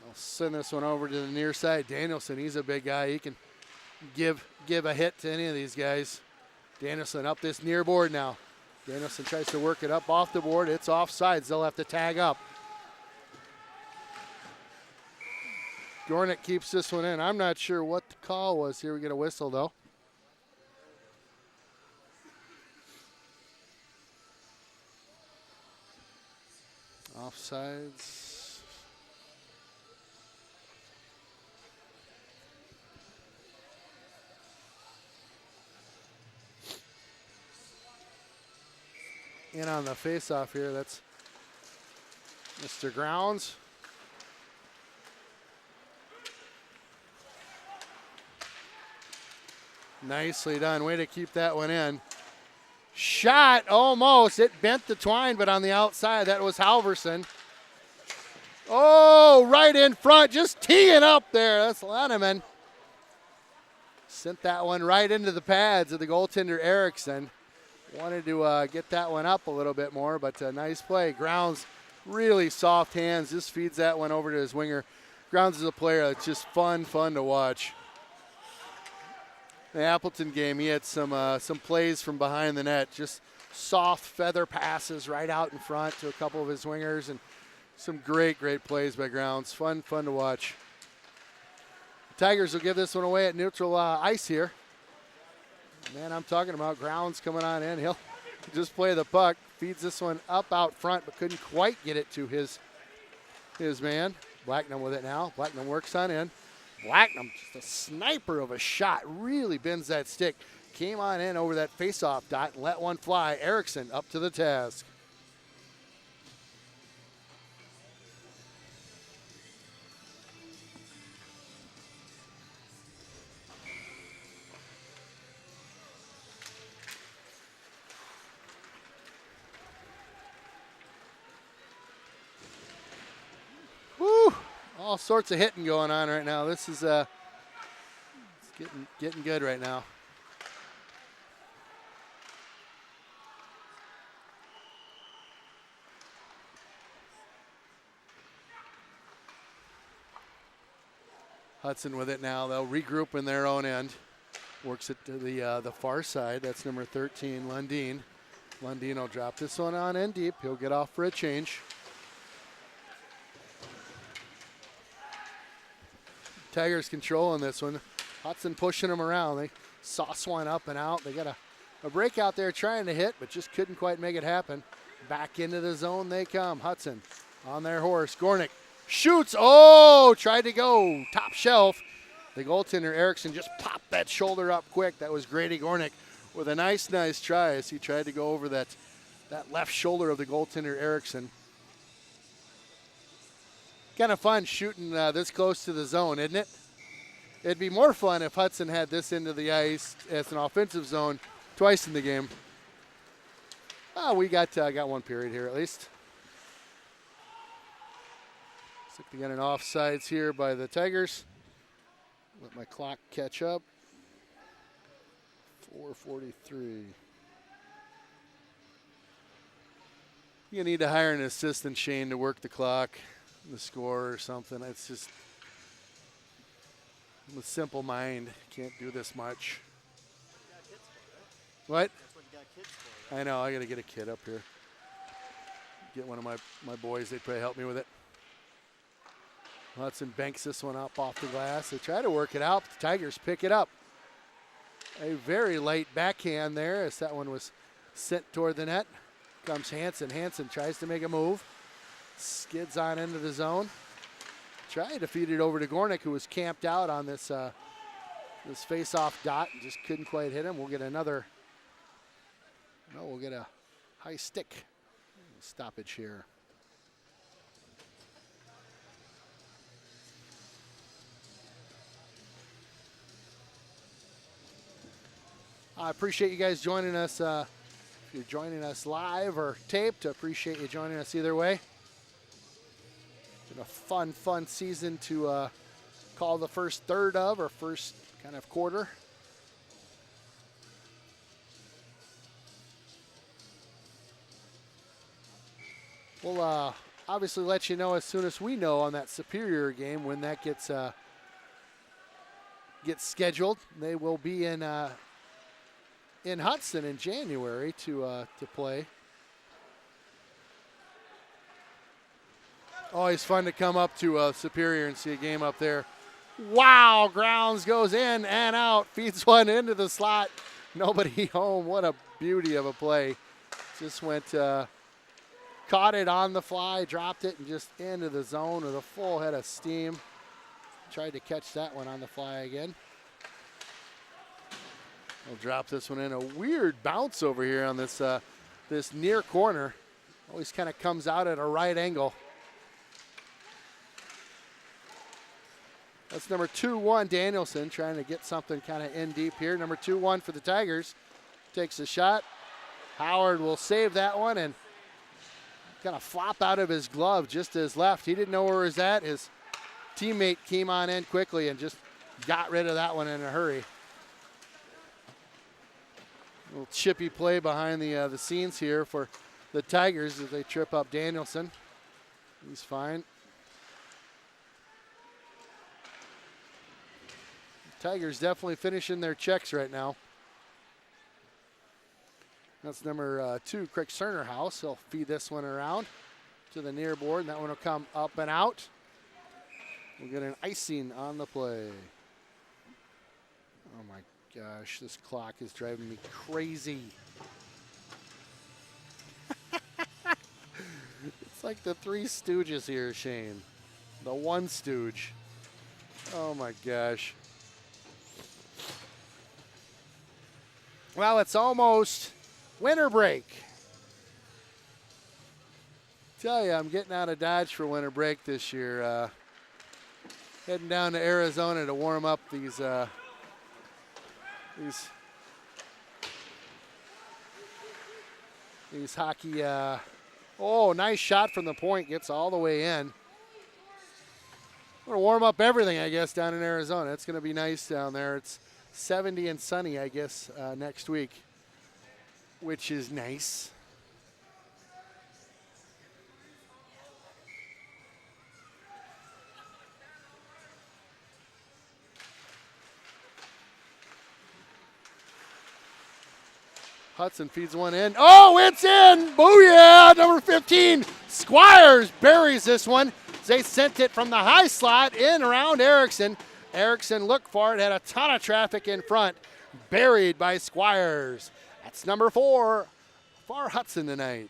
I'll send this one over to the near side. Danielson, he's a big guy. He can give a hit to any of these guys. Danielson up this near board now. Danielson tries to work it up off the board. It's offsides. They'll have to tag up. Gornick keeps this one in. I'm not sure what the call was here. We get a whistle, though. Offsides. In on the face-off here, that's Mr. Grounds. Nicely done. Way to keep that one in. Shot almost. It bent the twine, but on the outside, that was Halverson. Oh, right in front, just teeing up there. That's Lenneman. Sent that one right into the pads of the goaltender Erickson. Wanted to get that one up a little bit more, but nice play. Grounds, really soft hands. Just feeds that one over to his winger. Grounds is a player that's just fun to watch. The Appleton game, he had some plays from behind the net. Just soft feather passes right out in front to a couple of his wingers, and some great plays by Grounds. Fun to watch. The Tigers will give this one away at neutral ice here. Man, I'm talking about Grounds coming on in. He'll just play the puck. Feeds this one up out front, but couldn't quite get it to his man. Blacknam with it now. Blacknam works on in. Blacknam, just a sniper of a shot. Really bends that stick. Came on in over that face-off dot and let one fly. Erickson up to the task. All sorts of hitting going on right now. This is it's getting good right now. Hudson with it now. They'll regroup in their own end. Works it to the far side. That's number 13, Lundeen. Lundeen will drop this one on in deep. He'll get off for a change. Tigers controlling this one. Hudson pushing them around. They sauce one up and out. They got a break out there trying to hit, but just couldn't quite make it happen. Back into the zone they come. Hudson on their horse. Gornick shoots. Oh, tried to go top shelf. The goaltender Erickson just popped that shoulder up quick. That was Grady Gornick with a nice try as he tried to go over that left shoulder of the goaltender Erickson. Kind of fun shooting this close to the zone, isn't it? It'd be more fun if Hudson had this into the ice as an offensive zone twice in the game. We got one period here at least. To get an offsides here by the Tigers. Let my clock catch up. 4:43. You need to hire an assistant, Shane, to work the clock, the score or something. It's just, with simple mind, can't do this much. What? That's what you got kids for, right? I know, I gotta get a kid up here. Get one of my boys, they'd probably help me with it. Hudson banks this one up off the glass. They try to work it out, but the Tigers pick it up. A very light backhand there as that one was sent toward the net. Comes Hanson. Hanson tries to make a move. Skids on into the zone. Tried to feed it over to Gornick, who was camped out on this this face-off dot and just couldn't quite hit him. We'll get another, no, we'll get a high stick stoppage here. I appreciate you guys joining us. If you're joining us live or taped, I appreciate you joining us either way. It's been a fun season to call the first third of, or first kind of quarter. We'll obviously let you know as soon as we know on that Superior game when that gets scheduled. They will be in Hudson in January to play. Always fun to come up to Superior and see a game up there. Wow, grounds goes in and out, feeds one into the slot. Nobody home. What a beauty of a play. Just went, caught it on the fly, dropped it, and just into the zone with a full head of steam. Tried to catch that one on the fly again. We'll drop this one in. A weird bounce over here on this this near corner. Always kind of comes out at a right angle. That's number 2-1, Danielson, trying to get something kind of in deep here. Number 2-1 for the Tigers. Takes a shot. Howard will save that one and kind of flop out of his glove just as left. He didn't know where it was at. His teammate came on in quickly and just got rid of that one in a hurry. A little chippy play behind the scenes here for the Tigers as they trip up Danielson. He's fine. Tigers definitely finishing their checks right now. That's number 2, Craig Cernerhouse. He'll feed this one around to the near board, and that one will come up and out. We'll get an icing on the play. Oh my gosh, this clock is driving me crazy. It's like the Three Stooges here, Shane. The one stooge. Oh my gosh. Well, it's almost winter break. Tell you, I'm getting out of Dodge for winter break this year. Heading down to Arizona to warm up these hockey. Oh, nice shot from the point. Gets all the way in. We're gonna warm up everything, I guess, down in Arizona. It's gonna be nice down there. It's 70 and sunny, I guess, next week, which is nice. Hudson feeds one in. Oh, it's in! Booyah! Number 15, Squires buries this one. They sent it from the high slot in around Erickson. Erickson looked for it, had a ton of traffic in front. Buried by Squires. That's number 4 for Hudson tonight.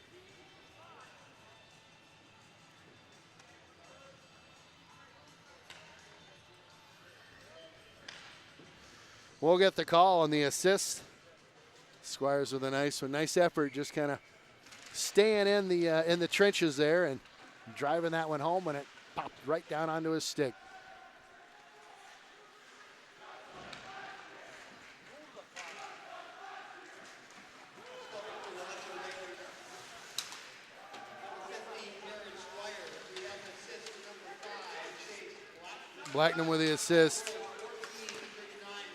We'll get the call on the assist. Squires with a nice one. Nice effort, just kind of staying in the trenches there and driving that one home, and it popped right down onto his stick. Blacknam with the assist.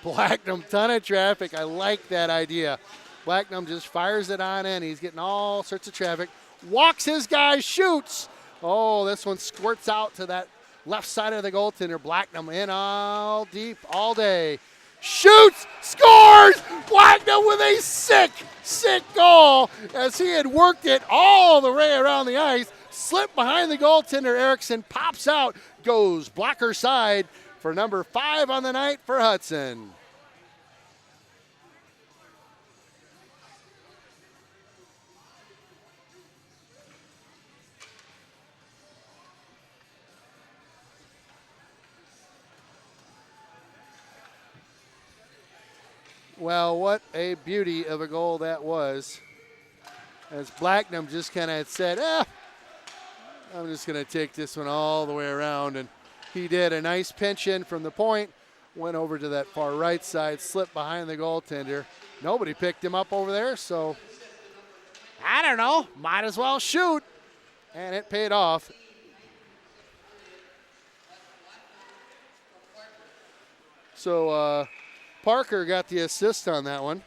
Blacknam, ton of traffic. I like that idea. Blacknam just fires it on in. He's getting all sorts of traffic. Walks his guy, shoots. Oh, this one squirts out to that left side of the goaltender. Blacknam in all deep all day. Shoots, scores! Blacknam with a sick goal as he had worked it all the way around the ice. Slipped behind the goaltender. Erickson pops out, goes blocker side for number 5 on the night for Hudson. Well, what a beauty of a goal that was. As Blacknam just kind of said, I'm just going to take this one all the way around. And he did a nice pinch in from the point, went over to that far right side, slipped behind the goaltender. Nobody picked him up over there, so I don't know, might as well shoot. And it paid off. So Parker got the assist on that one.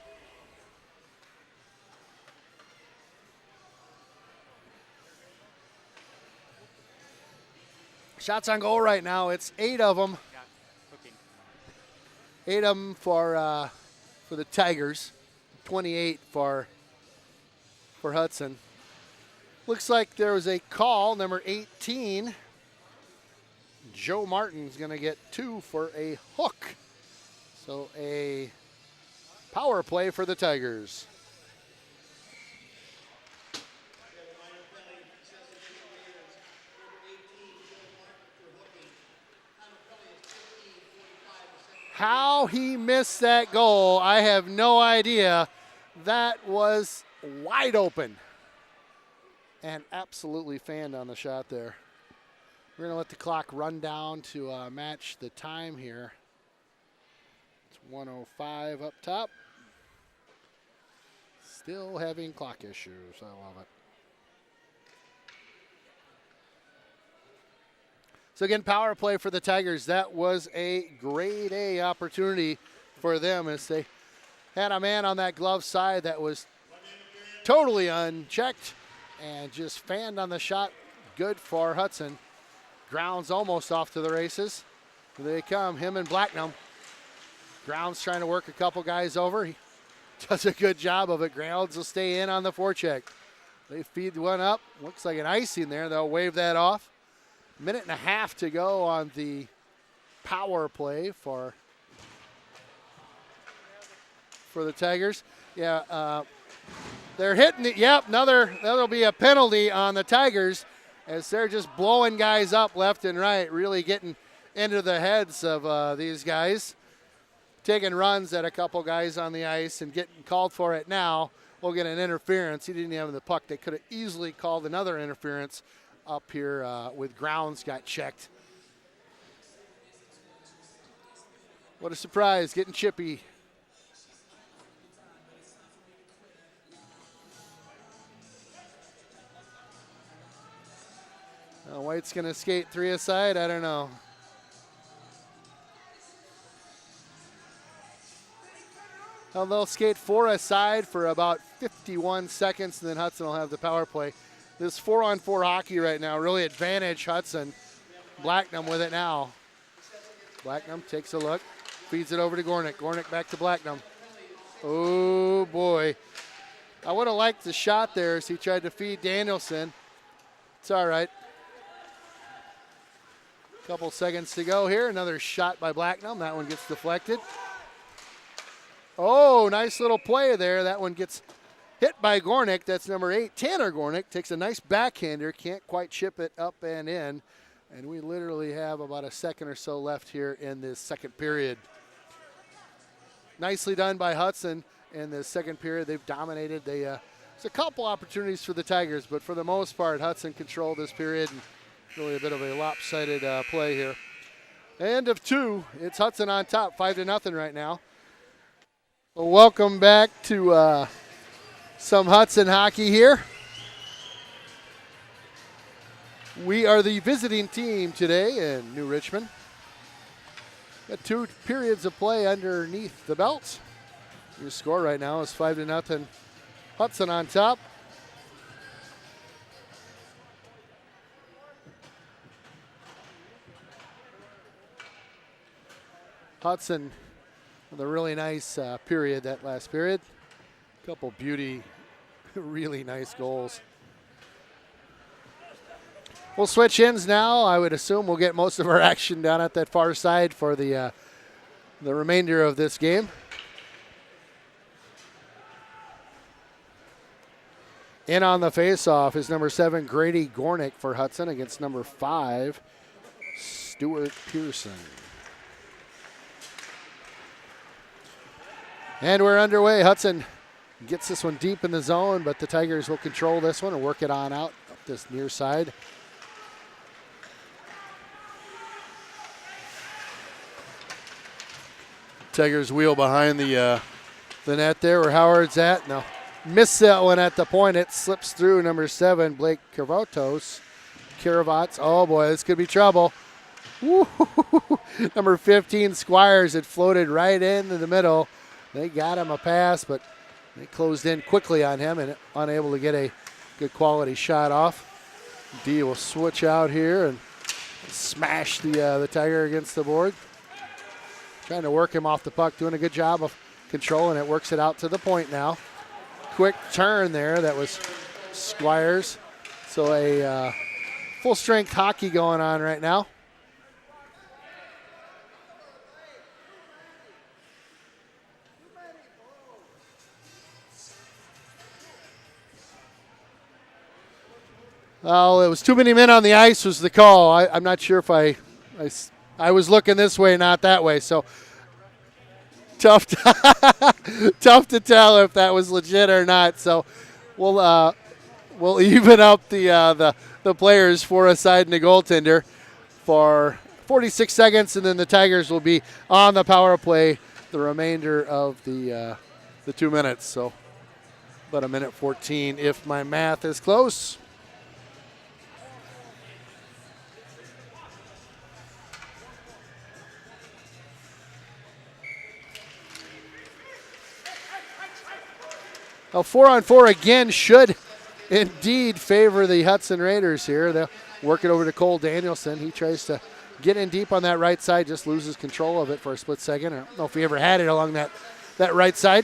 Shots on goal right now. It's 8 of them. 8 of them for the Tigers. 28 for Hudson. Looks like there was a call. Number 18, Joe Martin's going to get 2 for a hook. So a power play for the Tigers. How he missed that goal, I have no idea. That was wide open and absolutely fanned on the shot there. We're going to let the clock run down to match the time here. It's 1:05 up top. Still having clock issues. I love it. So again, power play for the Tigers. That was a grade A opportunity for them as they had a man on that glove side that was totally unchecked and just fanned on the shot. Good for Hudson. Grounds almost off to the races. Here they come, him and Blacknam. Grounds trying to work a couple guys over. He does a good job of it. Grounds will stay in on the forecheck. They feed one up. Looks like an icing there. They'll wave that off. Minute and a half to go on the power play for the Tigers. Yeah, they're hitting it. Yep, that'll be a penalty on the Tigers as they're just blowing guys up left and right, really getting into the heads of these guys. Taking runs at a couple guys on the ice and getting called for it now. We'll get an interference. He didn't have the puck. They could have easily called another interference up here with Grounds got checked. What a surprise, getting chippy. White's going to skate 3 aside, I don't know. Well, they'll skate 4 aside for about 51 seconds, and then Hudson will have the power play. This 4-on-4 hockey right now really advantage Hudson. Blacknam with it now. Blacknam takes a look, feeds it over to Gornick. Gornick back to Blacknam. Oh, boy. I would have liked the shot there as he tried to feed Danielson. It's all right. Couple seconds to go here. Another shot by Blacknam. That one gets deflected. Oh, nice little play there. That one gets hit by Gornick. That's number 8. Tanner Gornick takes a nice backhander. Can't quite chip it up and in. And we literally have about a second or so left here in this second period. Nicely done by Hudson in the second period. They've dominated. There's a couple opportunities for the Tigers, but for the most part, Hudson controlled this period. And really a bit of a lopsided play here. End of 2. It's Hudson on top, 5-0 right now. Well, welcome back to some Hudson hockey here. We are the visiting team today in New Richmond. Got 2 periods of play underneath the belt. Your score right now is 5-0. Hudson on top. Hudson with a really nice period, that last period. Couple beauty, really nice goals. We'll switch ends now. I would assume we'll get most of our action down at that far side for the remainder of this game. In on the faceoff is number 7, Grady Gornick for Hudson against number 5, Stuart Pearson. And we're underway. Hudson gets this one deep in the zone, but the Tigers will control this one and work it on out up this near side. Tigers wheel behind the net there where Howard's at. Now, miss that one at the point. It slips through number 7, Blake Caravatos. Oh, boy, this could be trouble. Woo. Number 15, Squires, it floated right into the middle. They got him a pass, but they closed in quickly on him and unable to get a good quality shot off. D will switch out here and smash the Tiger against the board. Trying to work him off the puck, doing a good job of controlling it. Works it out to the point now. Quick turn there. That was Squires. So a full-strength hockey going on right now. Oh, it was too many men on the ice was the call. I'm not sure if I was looking this way, not that way. So tough to tell if that was legit or not. So we'll even up the players for a side and a goaltender for 46 seconds, and then the Tigers will be on the power play the remainder of the 2 minutes. So about 1:14 if my math is close. A 4-on-4 again should indeed favor the Hudson Raiders here. They'll work it over to Cole Danielson. He tries to get in deep on that right side, just loses control of it for a split second. I don't know if he ever had it along that right side.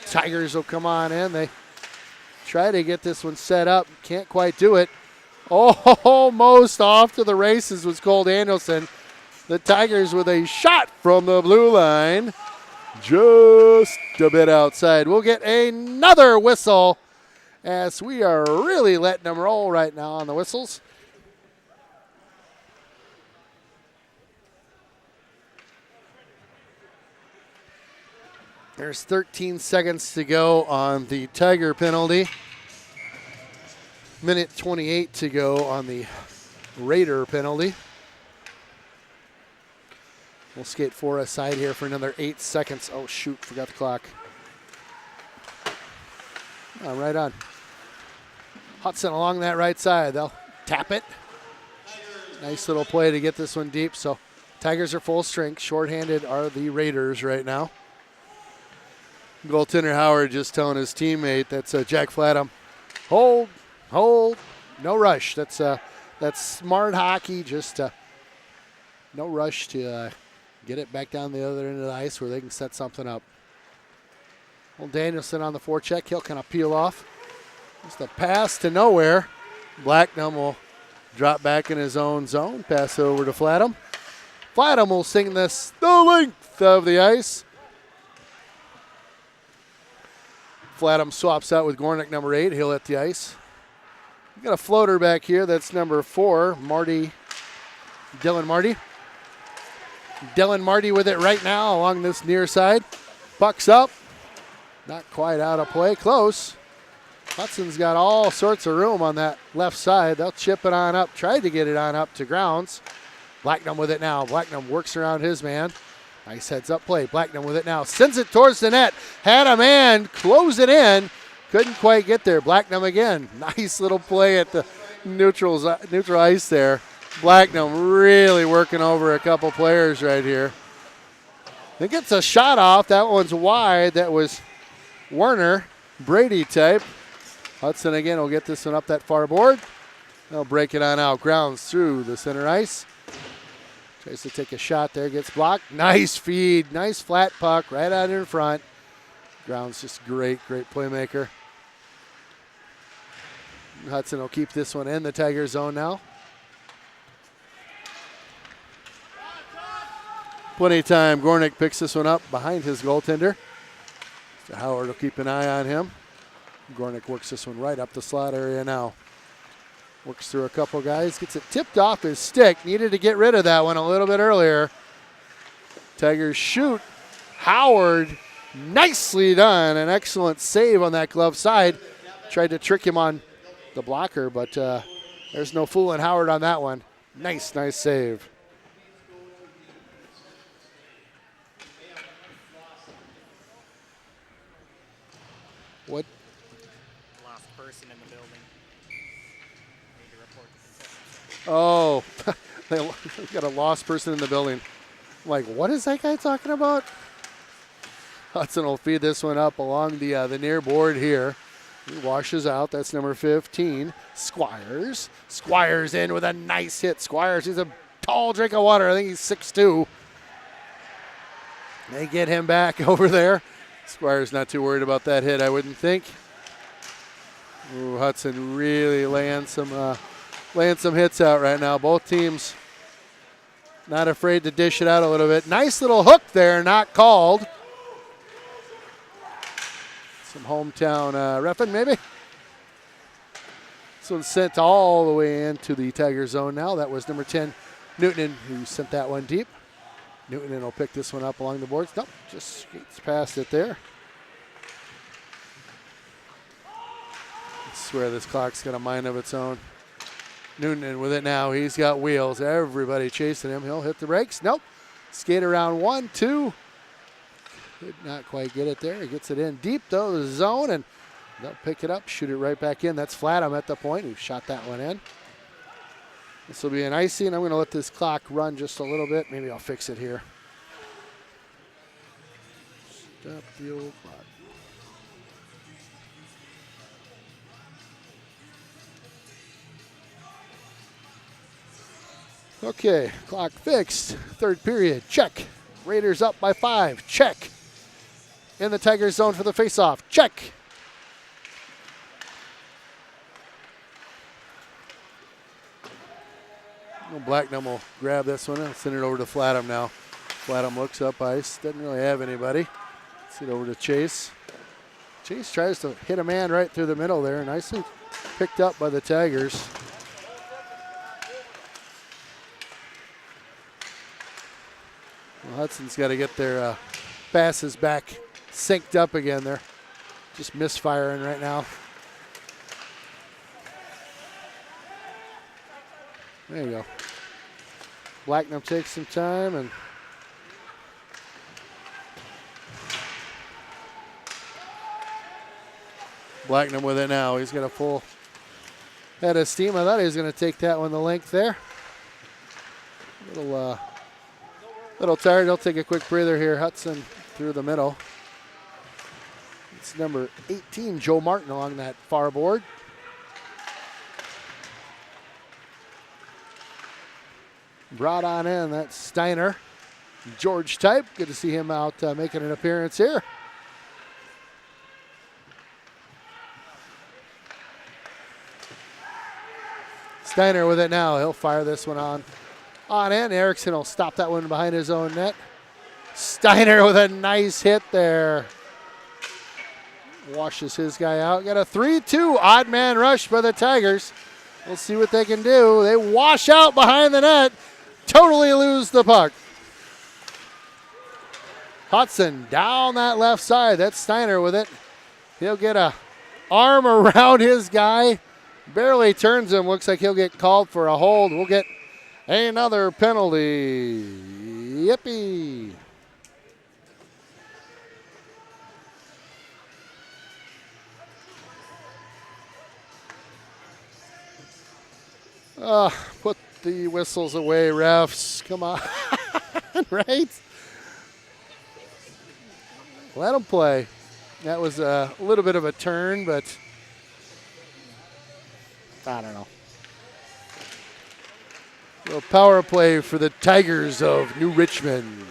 Tigers will come on in. They try to get this one set up. Can't quite do it. Almost off to the races was Cole Danielson. The Tigers with a shot from the blue line. Just a bit outside. We'll get another whistle as we are really letting them roll right now on the whistles. There's 13 seconds to go on the Tiger penalty. Minute 28 to go on the Raider penalty. We'll skate 4 aside here for another 8 seconds. Oh, shoot, forgot the clock. Oh, right on. Hudson along that right side. They'll tap it. Nice little play to get this one deep. So Tigers are full strength. Shorthanded are the Raiders right now. Goaltender Howard just telling his teammate, that's Jack Flatham, hold, no rush. That's smart hockey, just no rush to get it back down the other end of the ice where they can set something up. Well, Danielson on the forecheck. He'll kind of peel off. Just a pass to nowhere. Blacknum will drop back in his own zone. Pass over to Flatham. Flatham will sing this the length of the ice. Flatham swaps out with Gornick, number 8. He'll hit the ice. We got a floater back here. That's number 4, Dylan Marty. Dylan Marty with it right now along this near side. Puck's up. Not quite out of play. Close. Hudson's got all sorts of room on that left side. They'll chip it on up. Tried to get it on up to grounds. Blacknum with it now. Blacknum works around his man. Nice heads up play. Blacknum with it now. Sends it towards the net. Had a man. Close it in. Couldn't quite get there. Blacknum again. Nice little play at the neutral ice there. Blacknam really working over a couple players right here. He gets a shot off. That one's wide. That was Werner, Brady type. Hudson again will get this one up that far board. They'll break it on out. Grounds through the center ice. Tries to take a shot there. Gets blocked. Nice feed. Nice flat puck right out in front. Grounds just great playmaker. Hudson will keep this one in the Tiger zone now. Plenty of time. Gornick picks this one up behind his goaltender. So Howard will keep an eye on him. Gornick works this one right up the slot area now. Works through a couple guys. Gets it tipped off his stick. Needed to get rid of that one a little bit earlier. Tigers shoot. Howard, nicely done. An excellent save on that glove side. Tried to trick him on the blocker, but there's no fooling Howard on that one. Nice save. What? Last person in the building. Need to report the Oh, they got a lost person in the building. I'm like, what is that guy talking about? Hudson will feed this one up along the near board here. He washes out. That's number 15, Squires. Squires in with a nice hit. Squires, he's a tall drink of water. I think he's 6'2". They get him back over there. Squires not too worried about that hit, I wouldn't think. Ooh, Hudson really laying some hits out right now. Both teams not afraid to dish it out a little bit. Nice little hook there, not called. Some hometown reffing maybe. This one's sent all the way into the Tiger zone now. That was number 10, Newton, who sent that one deep. Newton will pick this one up along the boards. Nope, just skates past it there. I swear this clock's got a mind of its own. Newton with it now. He's got wheels. Everybody chasing him. He'll hit the brakes. Nope. Skate around 1, 2. Could not quite get it there. He gets it in deep, though, the zone, and they'll pick it up, shoot it right back in. That's Flatham at the point, who shot that one in. This will be an icing. I'm going to let this clock run just a little bit. Maybe I'll fix it here. Stop the old clock. Okay, clock fixed. Third period, check. Raiders up by 5, check. In the Tiger zone for the faceoff, check. Blacknum will grab this one and send it over to Flatham now. Flatham looks up ice, doesn't really have anybody. Send it over to Chase. Chase tries to hit a man right through the middle there. Nicely picked up by the Tigers. Well, Hudson's got to get their passes back synced up again. They're just misfiring right now. There you go. Blacknam takes some time and Blacknam with it now. He's got a full head of steam. I thought he was going to take that one the length there. Little tired. He'll take a quick breather here. Hudson through the middle. It's number 18, Joe Martin, along that far board. Brought on in, that's Steiner. George type. Good to see him out making an appearance here. Steiner with it now. He'll fire this one on in. Erickson will stop that one behind his own net. Steiner with a nice hit there. Washes his guy out. Got a 3-2 odd man rush by the Tigers. We'll see what they can do. They wash out behind the net. Totally lose the puck. Hudson down that left side. That's Steiner with it. He'll get a arm around his guy. Barely turns him. Looks like he'll get called for a hold. We'll get another penalty. Yippee. Put the whistles away, refs. Come on, right? Let them play. That was a little bit of a turn, but I don't know. A power play for the Tigers of New Richmond.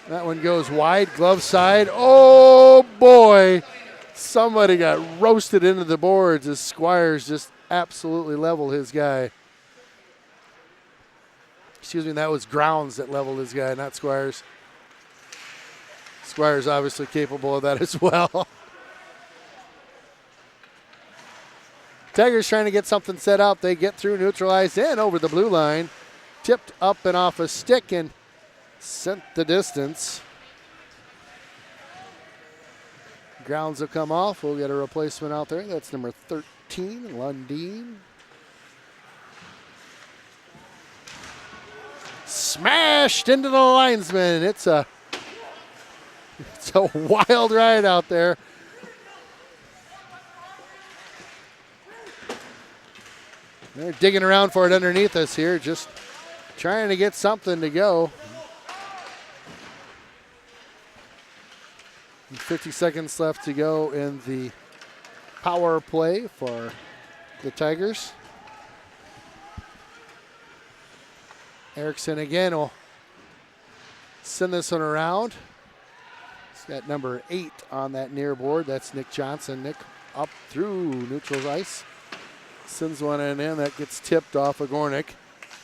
That one goes wide, glove side. Oh boy, somebody got roasted into the boards as Squires just absolutely leveled his guy. Excuse me, that was Grounds that leveled his guy, not Squires. Squires obviously capable of that as well. Tigers trying to get something set up. They get through, neutralized, and over the blue line. Tipped up and off a stick and sent the distance. Grounds will come off. We'll get a replacement out there. That's number 13, Lundeen. Smashed into the linesman. It's a wild ride out there. They're digging around for it underneath us here, just trying to get something to go. 50 seconds left to go in the power play for the Tigers. Erickson again will send this one around. He's got number 8 on that near board. That's Nick Johnson. Nick up through neutral ice. Sends one in, that gets tipped off of Gornick.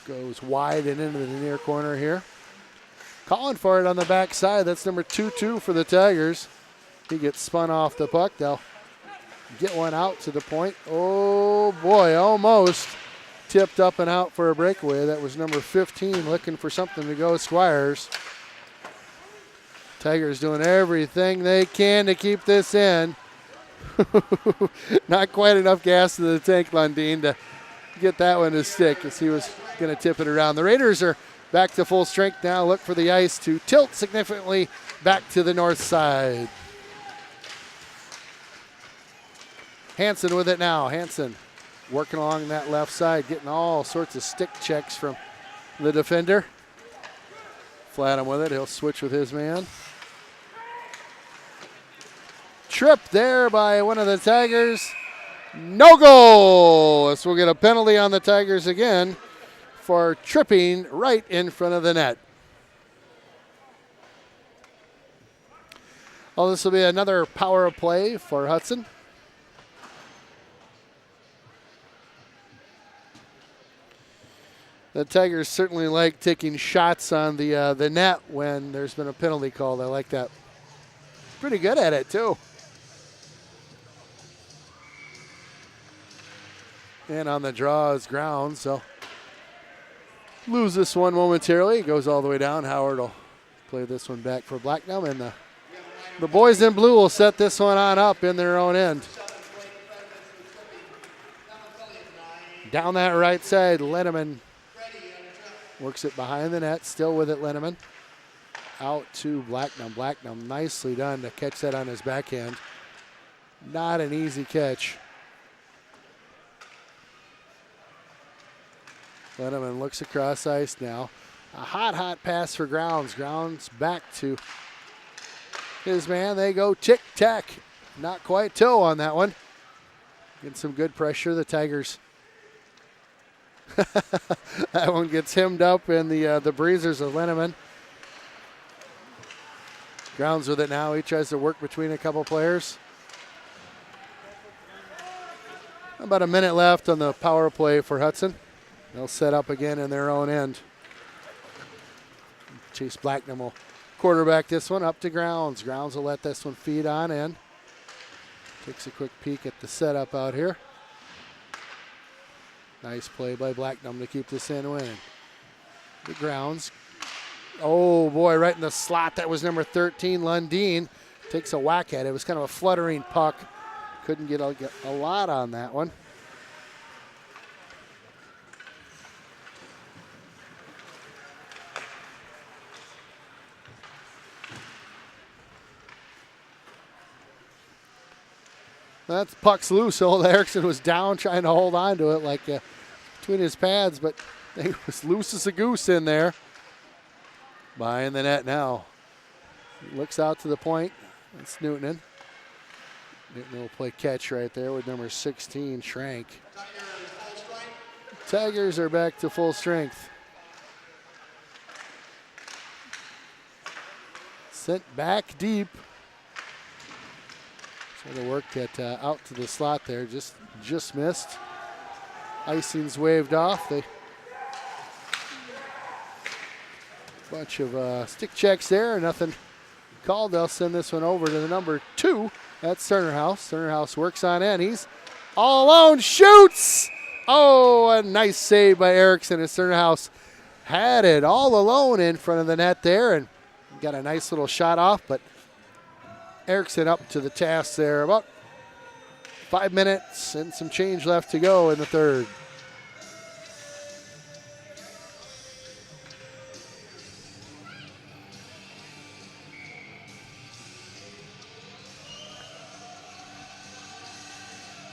Goes wide and into the near corner here. Calling for it on the backside. That's number 2-2 for the Tigers. He gets spun off the puck. They'll get one out to the point. Oh boy, almost tipped up and out for a breakaway. That was number 15 looking for something to go, Squires. Tigers doing everything they can to keep this in. Not quite enough gas in the tank, Lundeen, to get that one to stick as he was going to tip it around. The Raiders are back to full strength now. Look for the ice to tilt significantly back to the north side. Hansen with it now. Hansen working along that left side, getting all sorts of stick checks from the defender. Flatham with it. He'll switch with his man. Tripped there by one of the Tigers. No goal. So we'll get a penalty on the Tigers again for tripping right in front of the net. Well, this will be another power play for Hudson. The Tigers certainly like taking shots on the net when there's been a penalty called. I like that. Pretty good at it, too. And on the draw is Ground, so lose this one momentarily. It goes all the way down. Howard will play this one back for Blacknum, and the boys in blue will set this one on up in their own end. Down that right side, Lenneman works it behind the net, still with it, Lenneman. Out to Blacknum. Blacknum nicely done to catch that on his backhand. Not an easy catch. Lenneman looks across ice now. A hot pass for Grounds. Grounds back to his man. They go tick-tack. Not quite toe on that one. Getting some good pressure. The Tigers. That one gets hemmed up in the breezers of Lenneman. Grounds with it now. He tries to work between a couple players. About a minute left on the power play for Hudson. They'll set up again in their own end. Chase Blacknum will quarterback this one up to Grounds. Grounds will let this one feed on in. Takes a quick peek at the setup out here. Nice play by Blacknum to keep this in win. The Grounds. Oh boy, right in the slot. That was number 13, Lundeen. Takes a whack at it. It was kind of a fluttering puck. Couldn't get a lot on that one. That puck's loose. Old Erickson was down trying to hold on to it like between his pads, but he was loose as a goose in there. Behind the net now. He looks out to the point. It's Newton. Newton will play catch right there with number 16, Schrank. Tigers are back to full strength. Sent back deep. So they worked it out to the slot there, just missed. Icing's waved off. They bunch of stick checks there, nothing called. They'll send this one over to the number 2. That's Cernerhouse. Cernerhouse works on in. He's all alone, shoots! Oh, a nice save by Erickson as Cernerhouse had it all alone in front of the net there and got a nice little shot off, but Erickson up to the task there. About 5 minutes and some change left to go in the third.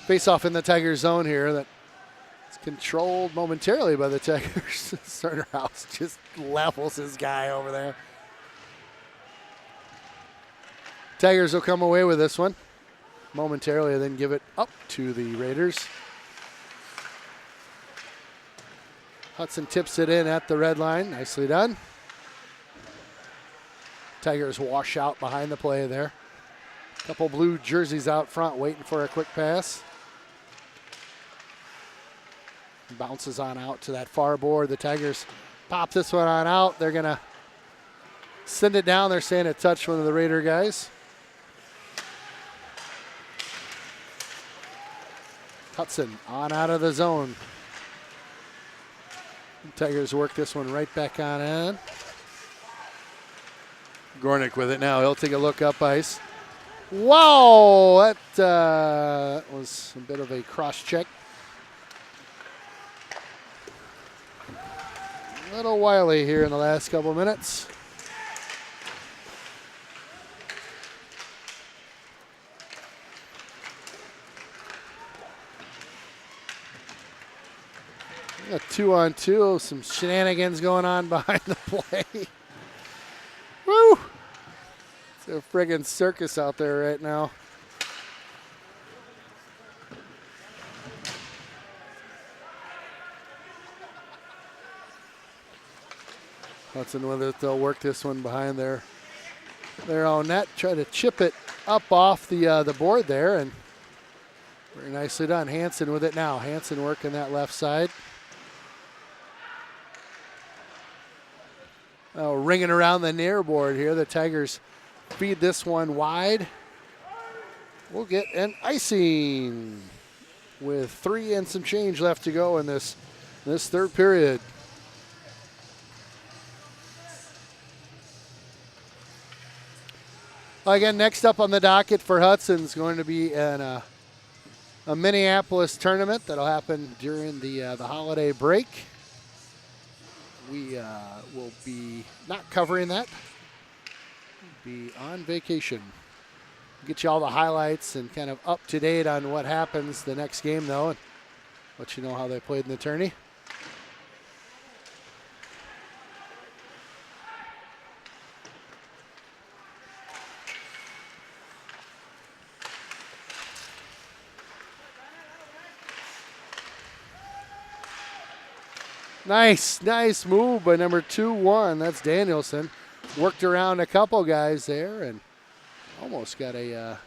Face off in the Tiger zone here. That's controlled momentarily by the Tigers. Cernerhouse just levels his guy over there. Tigers will come away with this one momentarily, then give it up to the Raiders. Hudson tips it in at the red line. Nicely done. Tigers wash out behind the play there. Couple blue jerseys out front waiting for a quick pass. Bounces on out to that far board. The Tigers pop this one on out. They're going to send it down. They're saying it touched one of the Raider guys. Hudson on out of the zone. Tigers work this one right back on in. Gornick with it now. He'll take a look up ice. Wow, that was a bit of a cross check. A little wily here in the last couple minutes. A 2-on-2, some shenanigans going on behind the play. Woo! It's a friggin' circus out there right now. Hudson with it. They'll work this one behind their own net. Try to chip it up off the board there, and very nicely done. Hansen with it now. Hansen working that left side. Ringing around the near board here. The Tigers feed this one wide. We'll get an icing with 3 and some change left to go in this third period. Again, next up on the docket for Hudson is going to be a Minneapolis tournament that'll happen during the holiday break. We will be not covering that. We'll be on vacation. Get you all the highlights and kind of up to date on what happens the next game, though, and let you know how they played in the tourney. Nice move by number 2-1. That's Danielson. Worked around a couple guys there and almost got a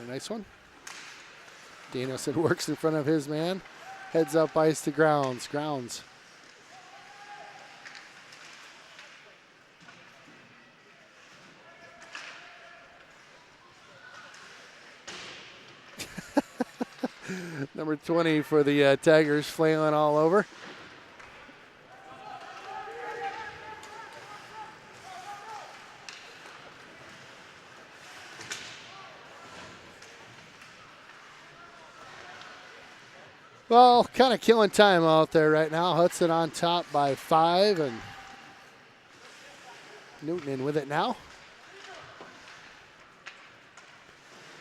nice one. Danielson works in front of his man. Heads up ice to Grounds. Number 20 for the Tigers, flailing all over. Well, kind of killing time out there right now. Hudson on top by 5, and Newton in with it now.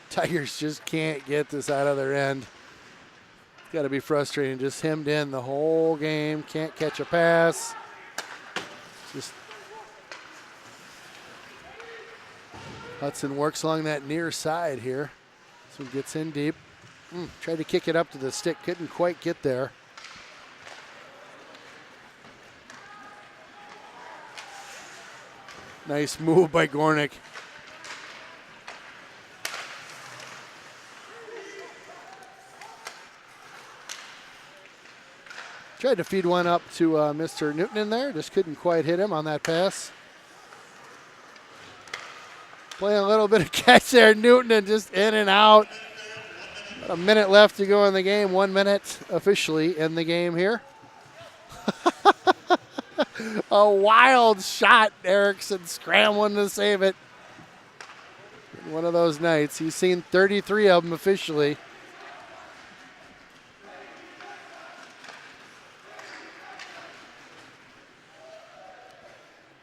Tigers just can't get this out of their end. got to be frustrating. Just hemmed in the whole game. Can't catch a pass. Just Hudson works along that near side here. So he gets in deep. Tried to kick it up to the stick. Couldn't quite get there. Nice move by Gornick. Tried to feed one up to Mr. Newton in there. Just couldn't quite hit him on that pass. Playing a little bit of catch there. Newton and just in and out. About a minute left to go in the game. 1 minute officially in the game here. A wild shot. Erickson scrambling to save it. One of those nights. He's seen 33 of them officially.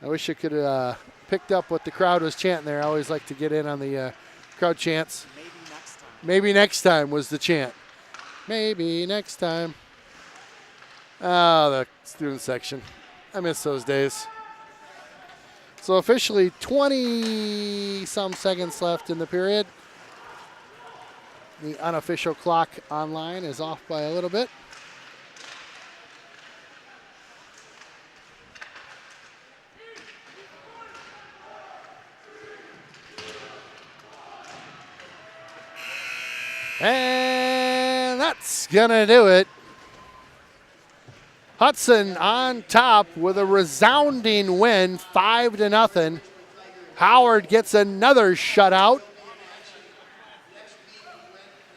I wish I could have picked up what the crowd was chanting there. I always like to get in on the crowd chants. Maybe next time. Maybe next time was the chant. Maybe next time. Oh, the student section. I miss those days. So officially 20-some seconds left in the period. The unofficial clock online is off by a little bit. And that's gonna do it. Hudson on top with a resounding win, 5-0. Howard gets another shutout.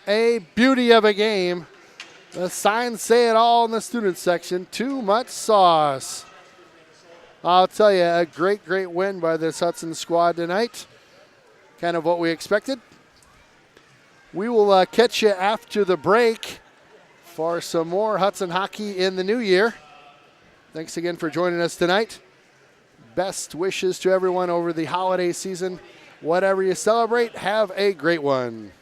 A beauty of a game. The signs say it all in the student section. Too much sauce. I'll tell you, a great, great win by this Hudson squad tonight. Kind of what we expected. We will catch you after the break for some more Hudson hockey in the new year. Thanks again for joining us tonight. Best wishes to everyone over the holiday season. Whatever you celebrate, have a great one.